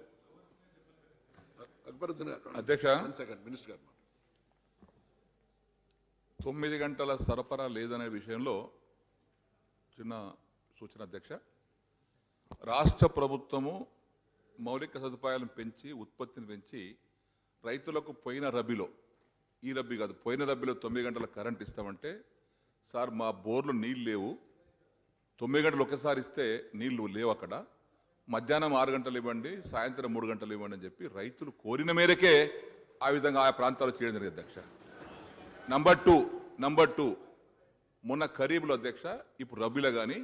అక్బరుద్దీన్ గారు. అధ్యక్ష, మినిస్టర్ గారు 9 గంటల సరఫరా లేదనే విషయంలో చిన్న సూచన అధ్యక్ష. రాష్ట్ర ప్రభుత్వము మౌలిక సదుపాయాలను పెంచి, ఉత్పత్తిని పెంచి రైతులకు పోయిన రబీలో, ఈ రబీ కాదు, పోయిన రబీలో 9 గంటల కరెంట్ ఇస్తామంటే, సార్ మా బోర్లు నీళ్ళు లేవు, 9 గంటలు ఒకసారి ఇస్తే నీళ్లు లేవు, అక్కడ మధ్యాహ్నం 6 గంటలు ఇవ్వండి, సాయంత్రం 3 గంటలు ఇవ్వండి అని చెప్పి రైతులు కోరిన మేరకే ఆ విధంగా ఆ ప్రాంతాల్లో చేయడం జరిగింది అధ్యక్ష. నంబర్ టూ మొన్న ఖరీఫ్లో అధ్యక్ష, ఇప్పుడు రబీలో కానీ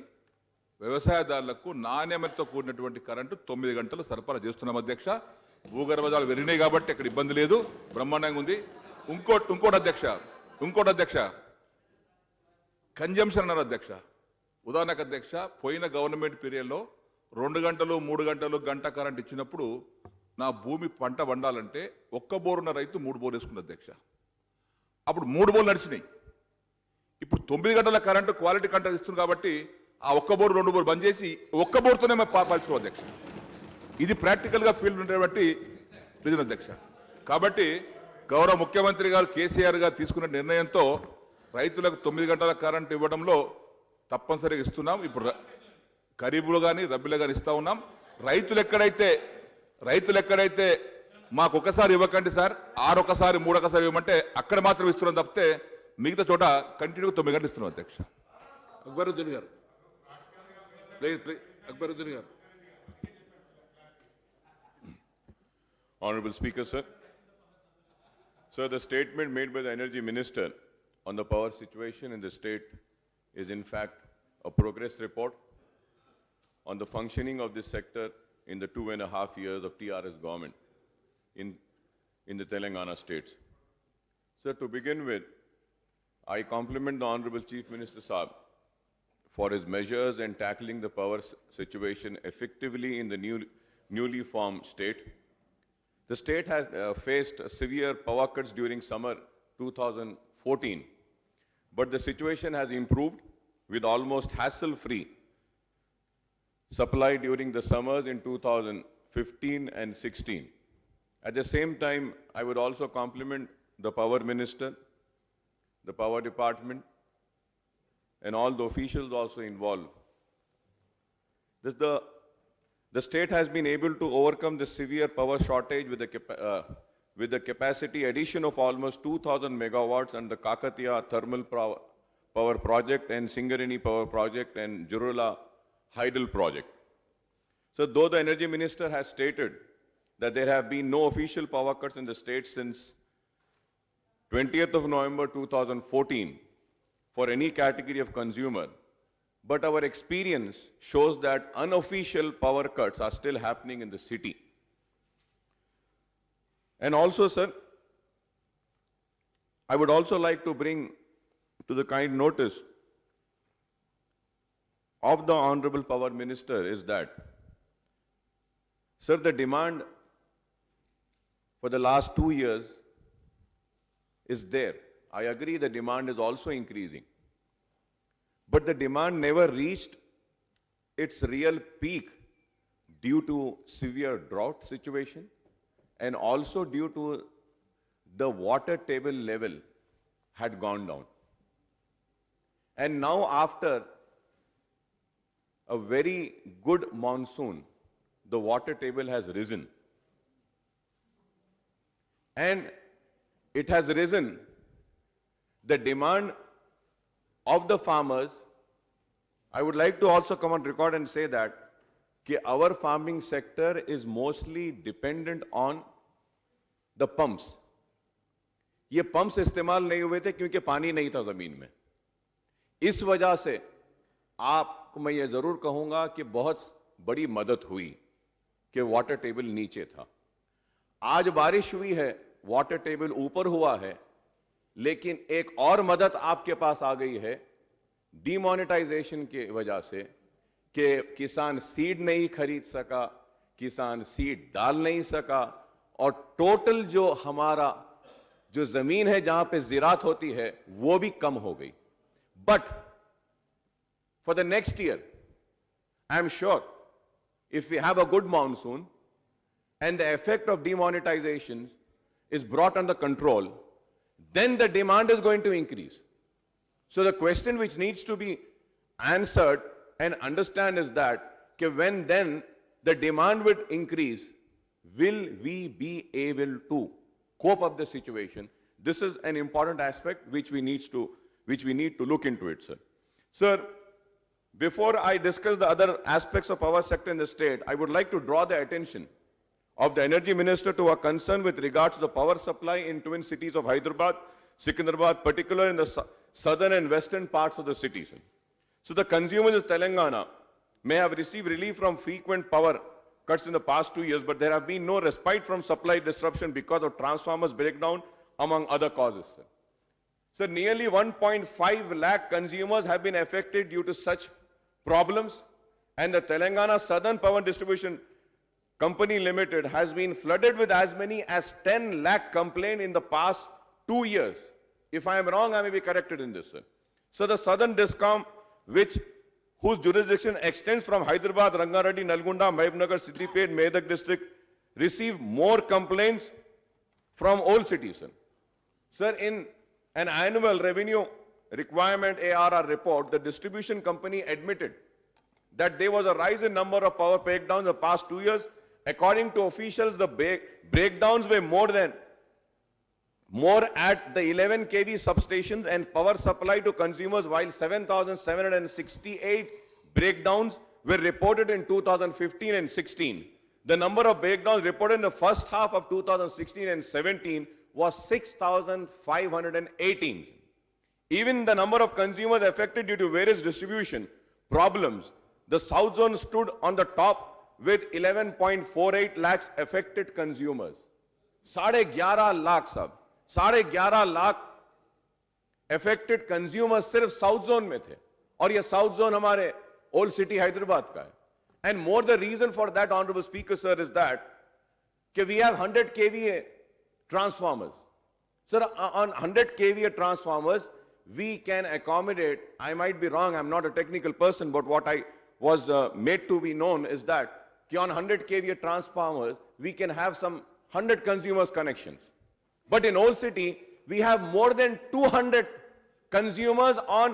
వ్యవసాయదారులకు నాణ్యతతో కూడినటువంటి కరెంటు 9 గంటలు సరఫరా చేస్తున్నాం అధ్యక్ష. భూగర్భజాలు పెరిగినాయి కాబట్టి అక్కడ ఇబ్బంది లేదు, బ్రహ్మాండంగా ఉంది. ఇంకోటి అధ్యక్ష, కన్జంప్షన్ అన్నారు అధ్యక్ష. ఉదాహరణకు అధ్యక్ష, పోయిన గవర్నమెంట్ పీరియడ్లో 2 గంటలు 3 గంటలు గంట కరెంట్ ఇచ్చినప్పుడు నా భూమి పంట పండాలంటే ఒక్క బోరున్న రైతు 3 బోర్లు వేసుకున్న అధ్యక్ష. అప్పుడు 3 బోర్లు నడిచినాయి. ఇప్పుడు 9 గంటల కరెంటు క్వాలిటీ కంట్రోల్ ఇస్తుంది కాబట్టి ఆ ఒక్క బోరు 2 బోర్లు బంద్ చేసి ఒక్క బోర్తోనే పాల్చుకోవాలి అధ్యక్ష. ఇది ప్రాక్టికల్గా ఫీల్డ్ ఉండేటువంటి రీజన్ అధ్యక్ష. కాబట్టి గౌరవ ముఖ్యమంత్రి గారు కేసీఆర్ గారు తీసుకున్న నిర్ణయంతో రైతులకు 9 గంటల కరెంట్ ఇవ్వడంలో తప్పనిసరిగా ఇస్తున్నాం. ఇప్పుడు ఖరీఫ్లో కానీ రబీలో కానీ ఇస్తా ఉన్నాం. రైతులు ఎక్కడైతే మాకు ఒకసారి ఇవ్వకండి సార్, 6 ఒకసారి 3 ఒకసారి ఇవ్వమంటే అక్కడ మాత్రం ఇస్తున్నాం తప్పితే మిగతా చోట కంటిన్యూగా 9 గంటలు ఇస్తున్నాం అధ్యక్ష. అక్బరుద్దీన్ గారు ప్లీజ్. అక్బరుద్దీన్ గారు. Honorable Speaker, sir. Sir, the statement made by the Energy Minister on the power situation in the state is in fact a progress report on the functioning of this sector in the 2.5 years of TRS government in the Telangana states. So Sir, to begin with, I compliment the Honorable Chief Minister Saab for his measures in tackling the power situation effectively in the newly formed state. The state has faced severe power cuts during summer 2014, but the situation has improved with almost hassle-free supply during the summers in 2015 and 16. At the same time, I would also compliment the Power Minister, the Power Department, and all the officials also involved. The state has been able to overcome the severe power shortage with the capacity addition of almost 2,000 megawatts under the Kakatiya Thermal Power Project and Singareni Power Project and Jurula Hydel Project. So though the Energy Minister has stated that there have been no official power cuts in the state since 20th of November 2014 for any category of consumer, but our experience shows that unofficial power cuts are still happening in the city. And also, sir, I would also like to bring to the kind notice of the Honorable Power Minister is that, sir, the demand for the last 2 years is there. I agree the demand is also increasing. But the demand never reached its real peak due to severe drought situation and also due to the water table level had gone down. And now after a very good monsoon, the water table has risen. And it has risen. The demand of the farmers, I would like to also come on record and say that our farming sector is mostly dependent on the pumps. ये pumps इस्तेमाल नहीं हुए थे क्योंकि पानी नहीं था जमीन में. इस वजह से आपको मैं ये जरूर कहूंगा कि बहुत बड़ी मदद हुई कि वाटर टेबल नीचे था. आज बारिश हुई है, वाटर टेबल ऊपर हुआ है, लेकिन एक और मदद आपके पास आ गई है डीमोनेटाइजेशन के वजह से कि किसान सीड नहीं खरीद सका, किसान सीड डाल नहीं सका और टोटल जो हमारा जो जमीन है जहां पे ज़राअत होती है वो भी कम हो गई. But for the next year I am sure if we have a good monsoon and the effect of demonetization is brought under control, then the demand is going to increase. So the question which needs to be answered and understand is that when then the demand would increase, will we be able to cope up the situation? This is an important aspect which we need to look into it, sir. Sir, before I discuss the other aspects of power sector in the state, I would like to draw the attention of the Energy Minister to a concern with regards to the power supply in twin cities of Hyderabad, Secunderabad, particularly in the southern and western parts of the cities. So the consumers of Telangana may have received relief from frequent power cuts in the past 2 years, but there have been no respite from supply disruption because of transformers breakdown, among other causes. So nearly 1.5 lakh consumers have been affected due to such problems, and the Telangana Southern Power Distribution Company Limited has been flooded with as many as 10 lakh complaints in the past 2 years. If I am wrong, I may be corrected in this, sir. So the Southern Discom, whose jurisdiction extends from Hyderabad, Rangareddy, Nalgonda, Mahbubnagar, Siddipet, Medak district, receive more complaints from all cities, sir. Sir, in an annual revenue requirement ARR report, the distribution company admitted that there was a rise in number of power breakdowns in the past 2 years. According to officials, the breakdowns were more at the 11 kV substations and power supply to consumers, while 7,768 breakdowns were reported in 2015 and 16. The number of breakdowns reported in the first half of 2016 and 17 was 6,518. Even the number of consumers affected due to various distribution problems, the South Zone stood on the top with 11.48 lakhs affected consumers. 11.5 lakh, sab. 11.5 lakh affected consumers सिर्फ south zone में थे, और ये south zone हमारे old city Hyderabad का है. And more the reason for that, Honorable Speaker, sir, is that we have 100 kVA transformers. Sir, on 100 kVA transformers, we can accommodate, I might be wrong, I'm not a technical person, but what I was made to be known is that on 100 kVA transformers, we can have some 100 consumers connections. But in Old City, we have more than 200 consumers on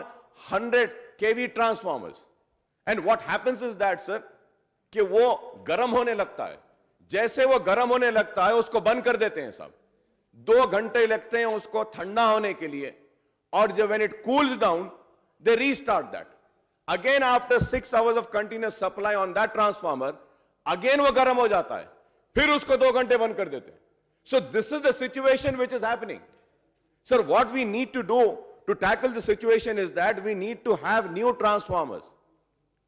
100 kV transformers. And what happens is that, sir, कि वो गर्म होने लगता है, जैसे वो गर्म होने लगता है उसको बंद कर देते हैं साहब. 2 घंटे लगते हैं उसको ठंडा होने के लिए, और जब when it cools down, they restart that. Again after 6 hours of continuous supply on that transformer, again वो गर्म हो जाता है, फिर उसको 2 घंटे बंद कर देते हैं. So this is the situation which is happening. Sir, what we need to do to tackle the situation is that we need to have new transformers.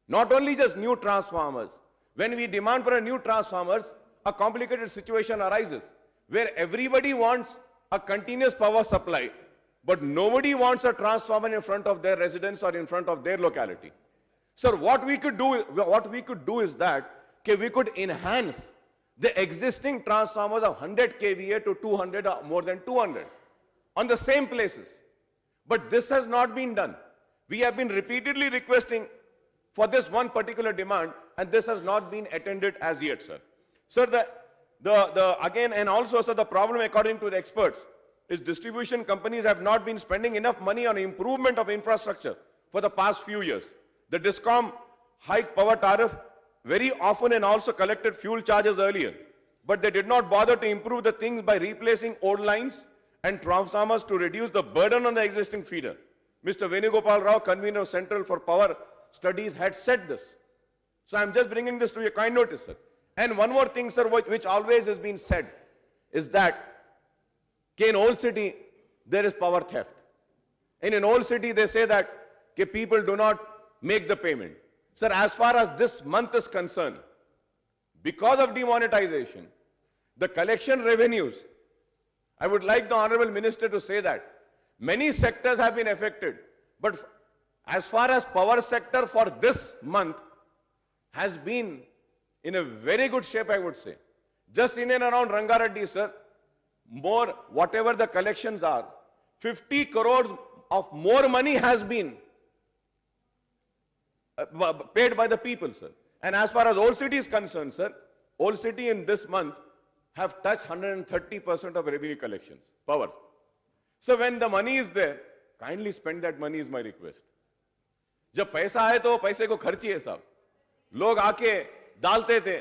Not only just new transformers. When we demand for a new transformers, a complicated situation arises where everybody wants a continuous power supply, but nobody wants a transformer in front of their residence or in front of their locality. Sir, what we could do is that we could enhance the existing transformers of 100 kVA to 200 or more than 200 on the same places. But this has not been done. We have been repeatedly requesting for this one particular demand, and this has not been attended as yet, sir. Sir, again, and also, sir, the problem according to the experts is distribution companies have not been spending enough money on improvement of infrastructure for the past few years. The DISCOM hiked power tariff very often and also collected fuel charges earlier, but they did not bother to improve the things by replacing old lines and transformers to reduce the burden on the existing feeder. Mr. Venugopal Rao, convener of Central for Power Studies, had said this. So I'm just bringing this to your kind notice, sir. And one more thing, sir, which always has been said, is that in Old City, there is power theft. And in Old City, they say that people do not make the payment. Sir, as far as this month is concerned, because of demonetization, the collection revenues, I would like the Honorable Minister to say that many sectors have been affected, but as far as power sector for this month has been in a very good shape, I would say. Just in and around Rangareddy, sir, more, whatever the collections are, 50 crores of more money has been paid by the people, sir. And as far as Old City is concerned, sir, Old City in this month have touched 130% of revenue collections, power. So when the money is there, kindly spend that money is my request. जब पैसा आए तो पैसे को खर्चिए साहब. लोग आके डालते थे,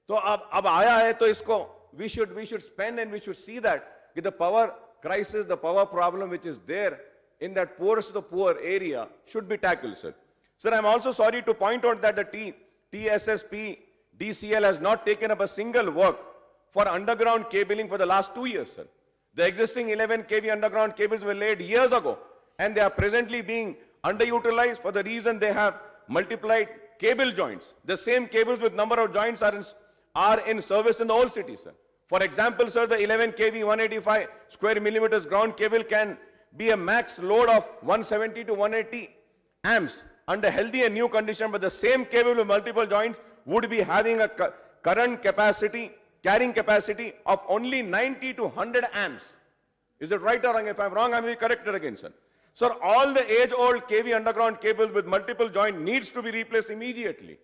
तो अब आया है तो इसको we should spend, and we should see that the power crisis, the power problem which is there in that poorest of the poor area should be tackled, sir. Sir, I'm also sorry to point out that the TSSP DCL has not taken up a single work for underground cabling for the last 2 years, sir. The existing 11 kV underground cables were laid years ago, and they are presently being underutilized for the reason they have multiplied cable joints. The same cables with number of joints are in service in the Old City, sir. For example, sir, the 11 kV 185 square millimeters ground cable can be a max load of 170 to 180 amps under healthy and new condition, but the same cable with multiple joints would be having a current capacity, carrying capacity of only 90 to 100 amps. Is it right or wrong? If I'm wrong, I will be corrected again, sir. Sir, all the age-old kV underground cables with multiple joint needs to be replaced immediately.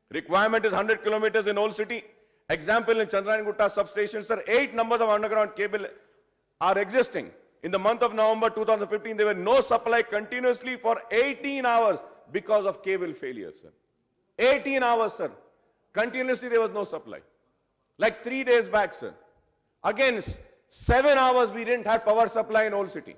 Requirement is 100 kilometers in Old City. Example, in Chandrayana substation, sir, 8 numbers of underground cable are existing. In the month of November 2015, there were no supply continuously for 18 hours because of cable failure, sir. 18 hours, sir. Continuously there was no supply. Like 3 days back, sir. Again, 7 hours we didn't have power supply in Old City.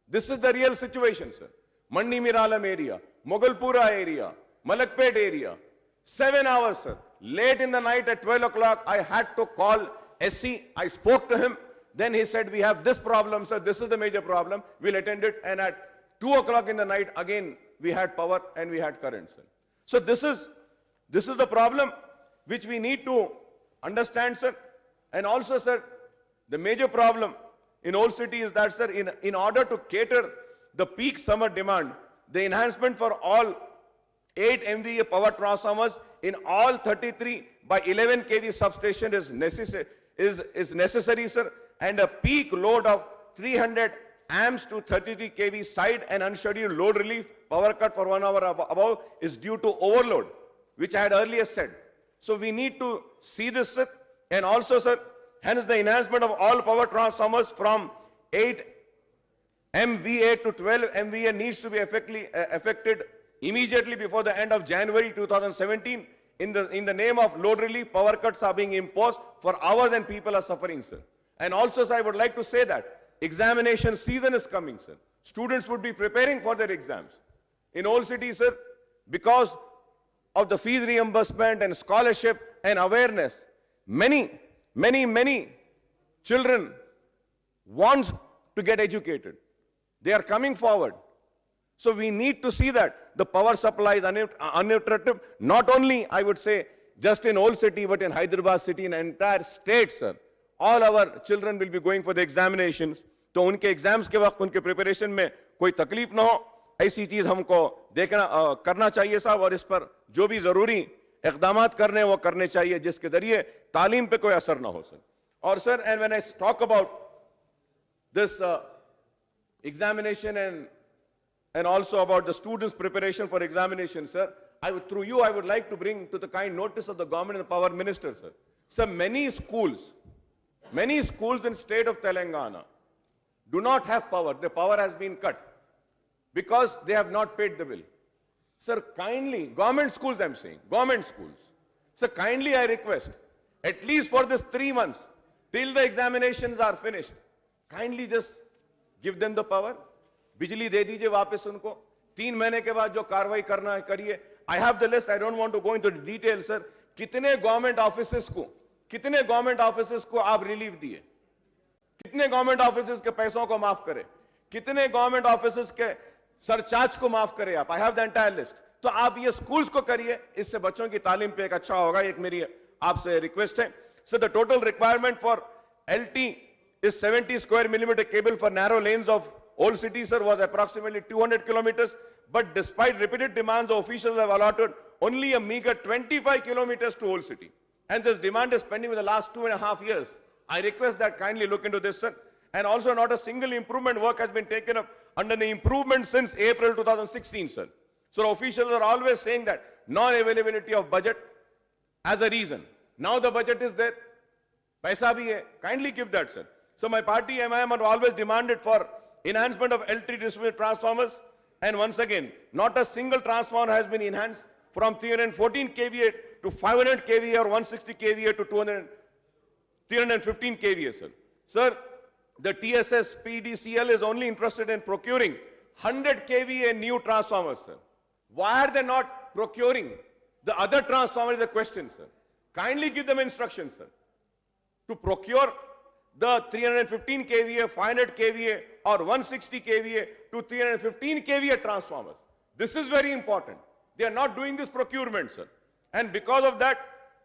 This is the real situation, sir. Mandi Miralam area, Mogalpura area, Malakpet area. 7 hours, sir. Late in the night at 12 o'clock, I had to call SC. I spoke to him. Then he said, we have this problem, sir. This is the major problem. We'll attend it. And at 2 o'clock in the night, again, we had power and we had current, sir. So this is the problem which we need to understand, sir. And also, sir, the major problem in Old City is that, sir, in order to cater the peak summer demand, the enhancement for all 8 MVA power transformers in all 33 by 11 kV substation is necessary, sir, and a peak load of 300 amps to 33 kV side and unscheduled load relief power cut for 1 hour above is due to overload, which I had earlier said. So we need to see this, sir, and also, sir, hence the enhancement of all power transformers from 8 MVA to 12 MVA needs to be effected immediately before the end of January 2017. In the name of load relief, power cuts are being imposed for hours and people are suffering, sir. And also, sir, I would like to say that examination season is coming, sir. Students would be preparing for their exams. In Old City, sir, because of the fees reimbursement and scholarship and awareness, many children want to get educated. They are coming forward. So we need to see that the power supply is uninterrupted, not only, I would say, just in Old City, but in Hyderabad city, in entire state, sir. All our children will be going for the examinations. तो उनके exams के वक्त उनके preparation में कोई तकलीफ ना हो, ऐसी चीज हमको करना चाहिए साहब, और इस पर जो भी जरूरी इक़दामात करने वो करने चाहिए, जिसके जरिए तालीम पे कोई असर ना हो सर. और sir, and when I talk about this examination and also about the students' preparation for examination, sir, through you, I would like to bring to the kind notice of the government and the power minister, sir. Sir, many schools in state of Telangana do not have power. The power has been cut because they have not paid the bill. Sir, kindly, government schools I'm saying, government schools. Sir, kindly I request, at least for this 3 months, till the examinations are finished, kindly just give them the power. बिजली दे दीजिए वापस उनको. 3 महीने के बाद जो कार्रवाई करना है करिए. I have the list, I don't want to go into the details, sir. कितने गवर्नमेंट ऑफिसेस को आप रिलीफ दिए, कितने गवर्नमेंट ऑफिसेस के पैसों को माफ करे, कितने गवर्नमेंट ऑफिसेस के सरचार्ज को माफ करे आप. I have the entire list. तो आप ये स्कूल्स को करिए, इससे बच्चों की तालीम पे एक अच्छा होगा. एक मेरी आपसे रिक्वेस्ट है. So the total requirement for LT is 70 square millimeter cable for narrow lanes of Old City, sir, was approximately 200 kilometers, but despite repeated demands, the officials have allotted only a meager 25 kilometers to Old City. And this demand is pending for the last 2.5 years. I request that kindly look into this, sir. And also, not a single improvement work has been taken up under the improvement since April 2016, sir. So officials are always saying that non-availability of budget as a reason. Now the budget is there. Paisa bhi hai. Kindly give that, sir. So my party, MIM, have always demanded for enhancement of LT distributed transformers, and once again, not a single transformer has been enhanced from 314 kVA to 500 kVA or 160 kVA to 315 kVA, sir. Sir, the TSS PDCL is only interested in procuring 100 kVA new transformers, sir. Why are they not procuring the other transformers is the question, sir. Kindly give them instructions, sir, to procure the 315 kVA, 500 kVA or 160 kVA to 315 kVA transformers. This is very important. They are not doing this procurement, sir. And because of that,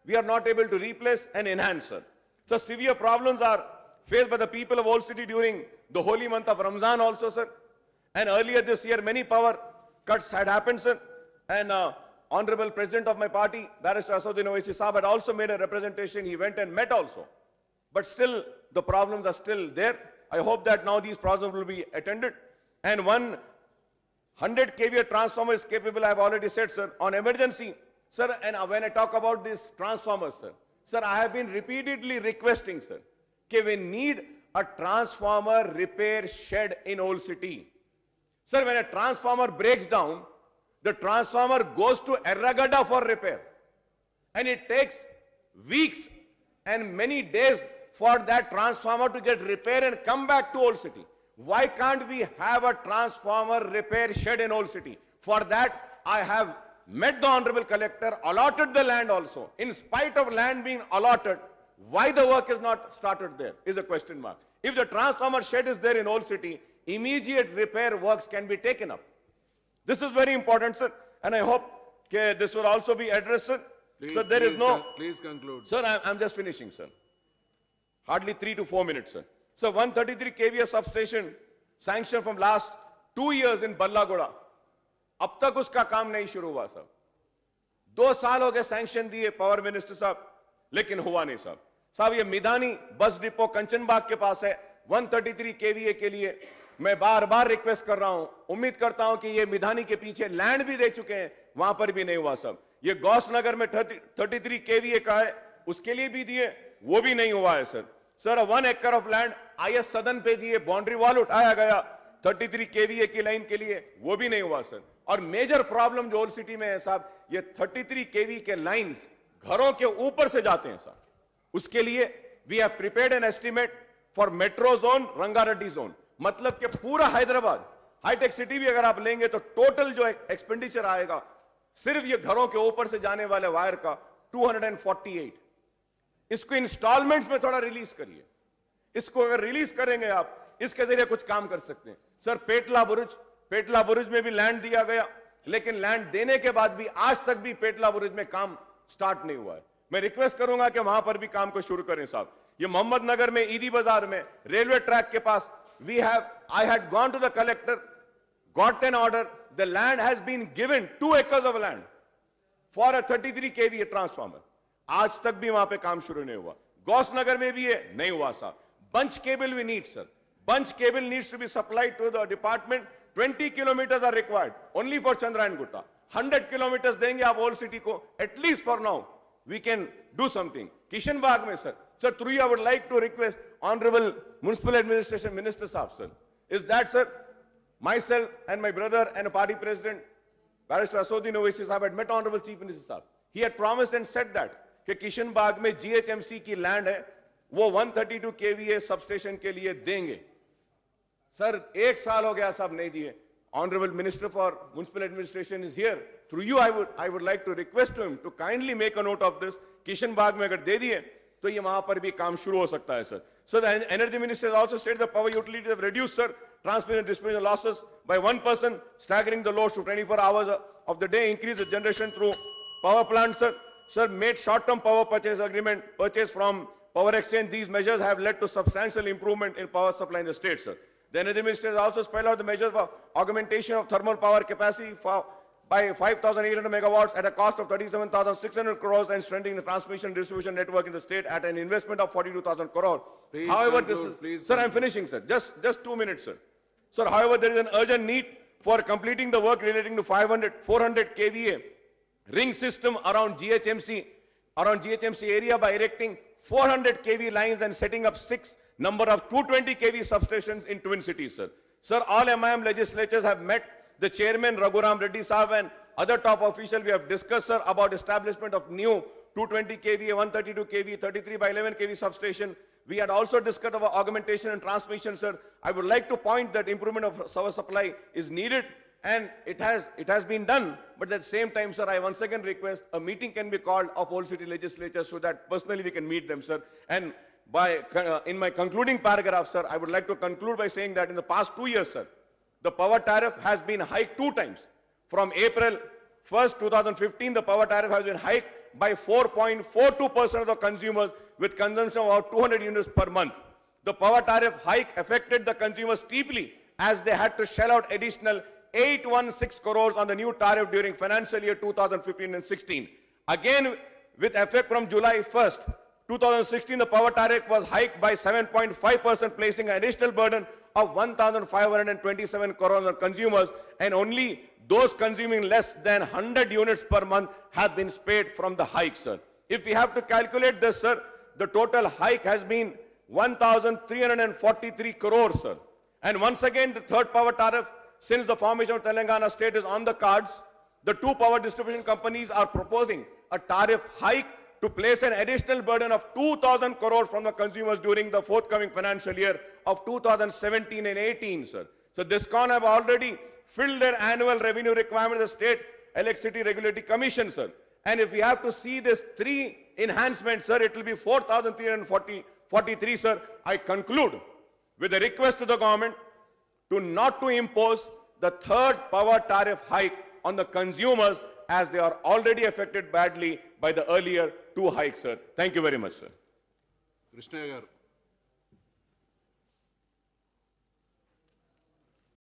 we are not able to replace and enhance, sir. So severe problems are faced by the people of Old City during the holy month of Ramzan also, sir. And earlier this year, many power cuts had happened, sir. And Honorable President of my party, Barrister Asaduddin Owaisi Saab, had also made a representation. He went and met also. But still, the problems are still there. I hope that now these problems will be attended. And 100 kVA transformer is capable, I have already said, sir, on emergency. Sir, and when I talk about these transformers, sir, I have been repeatedly requesting, sir, that we need a transformer repair shed in Old City. Sir, when a transformer breaks down, the transformer goes to Erragada for repair. And it takes weeks and many days for that transformer to get repaired and come back to Old City. Why can't we have a transformer repair shed in Old City? For that, I have met the Honorable Collector, allotted the land also. In spite of land being allotted, why the work is not started there is a question mark. If the transformer shed is there in Old City, immediate repair works can be taken up. This is very important, sir, and I hope this will also be addressed, sir. So there is no... Please conclude. Sir, I'm just finishing, sir. Hardly 3 to 4 minutes, sir. So 133 kVA substation sanctioned from last 2 years in Ballagoda. अब तक उसका काम नहीं शुरू हुआ साहब. 2 साल हो गए सैंक्शन दिए पावर मिनिस्टर साहब, लेकिन हुआ नहीं साहब. साहब ये मिधानी बस डिपो कंचनबाग के पास है 133 केवीए के लिए. मैं बार बार रिक्वेस्ट कर रहा हूं, उम्मीद करता हूं कि ये मिधानी के पीछे लैंड भी दे चुके हैं, वहां पर भी नहीं हुआ साहब. ये गौस नगर में 33 केवीए का है, उसके लिए भी दिए, वो भी नहीं हुआ है सर. सर 1 एकड़ ऑफ लैंड IS सदन पे दिए, बाउंड्री वॉल उठाया गया 33 केवीए की लाइन के लिए, वो भी नहीं हुआ सर. और मेजर प्रॉब्लम जो ओल्ड सिटी में है साहब, ये 33 केवी के लाइंस घरों के ऊपर से जाते हैं साहब. उसके लिए we have prepared an estimate for metro zone, Rangareddy zone. मतलब कि पूरा हैदराबाद हाईटेक सिटी भी अगर आप लेंगे तो टोटल जो एक्सपेंडिचर आएगा सिर्फ ये घरों के ऊपर से जाने वाले वायर का 248. इसको इंस्टॉलमेंट्स में थोड़ा रिलीज करिए. इसको अगर रिलीज करेंगे आप, इसके जरिए कुछ काम कर सकते हैं. सर पेटला बुरुज में भी लैंड दिया गया, लेकिन लैंड देने के बाद भी आज तक भी पेटला बुरुज में काम स्टार्ट नहीं हुआ है. मैं रिक्वेस्ट करूंगा कि वहां पर भी काम को शुरू करें साहब. ये मोहम्मद नगर में ईदी बाजार में रेलवे ट्रैक के पास I had gone to the collector, got an order, the land has been given 2 acres of land for a 33 kVA transformer. आज तक भी वहां पे काम शुरू नहीं हुआ. गौस नगर में भी है, नहीं हुआ साहब. Bunch cable we need sir. Bunch cable needs to be supplied to the department. 20 kilometers are required only for Chandrayaan Gutta. 100 kilometers देंगे आप old city को, at least for now we can do something. Kishan Bagh में sir, through you I would like to request Honorable Municipal Administration Minister Saab sir, is that sir, myself and my brother and a party president, Barrister Asodin Owaisi Saab had met Honorable Chief Minister Saab. He had promised and said that कि किशन बाग में GHMC की land है, वो 132 kVA substation के लिए देंगे. Sir 1 साल हो गया साहब नहीं दिए. Honorable Minister for Municipal Administration is here. Through you I would like to request to him to kindly make a note of this. Kishan बाग में अगर दे दिए तो ये वहां पर भी काम शुरू हो सकता है sir. So the Energy Minister has also stated the power utilities have reduced sir transmission and distribution losses by 1%, staggering the loads to 24 hours of the day, increase the generation through power plants sir. Sir, made short-term power purchase agreement purchase from power exchange. These measures have led to substantial improvement in power supply in the state, sir. The Energy Minister has also spelled out the measures for augmentation of thermal power capacity by 5,800 megawatts at a cost of 37,600 crores and strengthening the transmission and distribution network in the state at an investment of 42,000 crores. Please However, conclude, please sir, I'm conclude. finishing, sir. Just 2 minutes, sir. Sir, however, there is an urgent need for completing the work relating to 400 kVA ring system around GHMC area by erecting 400 kV lines and setting up 6 number of 220 kV substations in Twin Cities, sir. Sir, all MIM legislatures have met. The chairman, Raghuram Reddy Saab, and other top officials, we have discussed, sir, about establishment of new 220 kV, 132 kV, 33 by 11 kV substation. We had also discussed about augmentation and transmission, sir. I would like to point that improvement of power supply is needed, and it has been done. But at the same time, sir, I once again request a meeting can be called of all city legislatures so that personally we can meet them, sir. And in my concluding paragraph, sir, I would like to conclude by saying that in the past 2 years, sir, the power tariff has been hiked 2 times. From April 1st, 2015, the power tariff has been hiked by 4.42% of the consumers with consumption of about 200 units per month. The power tariff hike affected the consumers steeply as they had to shell out additional 816 crores on the new tariff during financial year 2015 and 16. Again, with effect from July 1st, 2016, the power tariff was hiked by 7.5%, placing an additional burden of 1,527 crores on consumers, and only those consuming less than 100 units per month have been spared from the hike, sir. If we have to calculate this, sir, the total hike has been 1,343 crores, sir. And once again, the third power tariff, since the formation of Telangana state is on the cards, the 2 power distribution companies are proposing a tariff hike to place an additional burden of 2,000 crores from the consumers during the forthcoming financial year of 2017 and 18, sir. So DISCOM have already filled their annual revenue requirement of the State Electricity Regulatory Commission, sir. And if we have to see this 3 enhancements, sir, it will be 4,343, sir. I conclude with a request to the government to not to impose the third power tariff hike on the consumers as they are already affected badly by the earlier 2 hikes, sir. Thank you very much, sir. Krishnayya గారు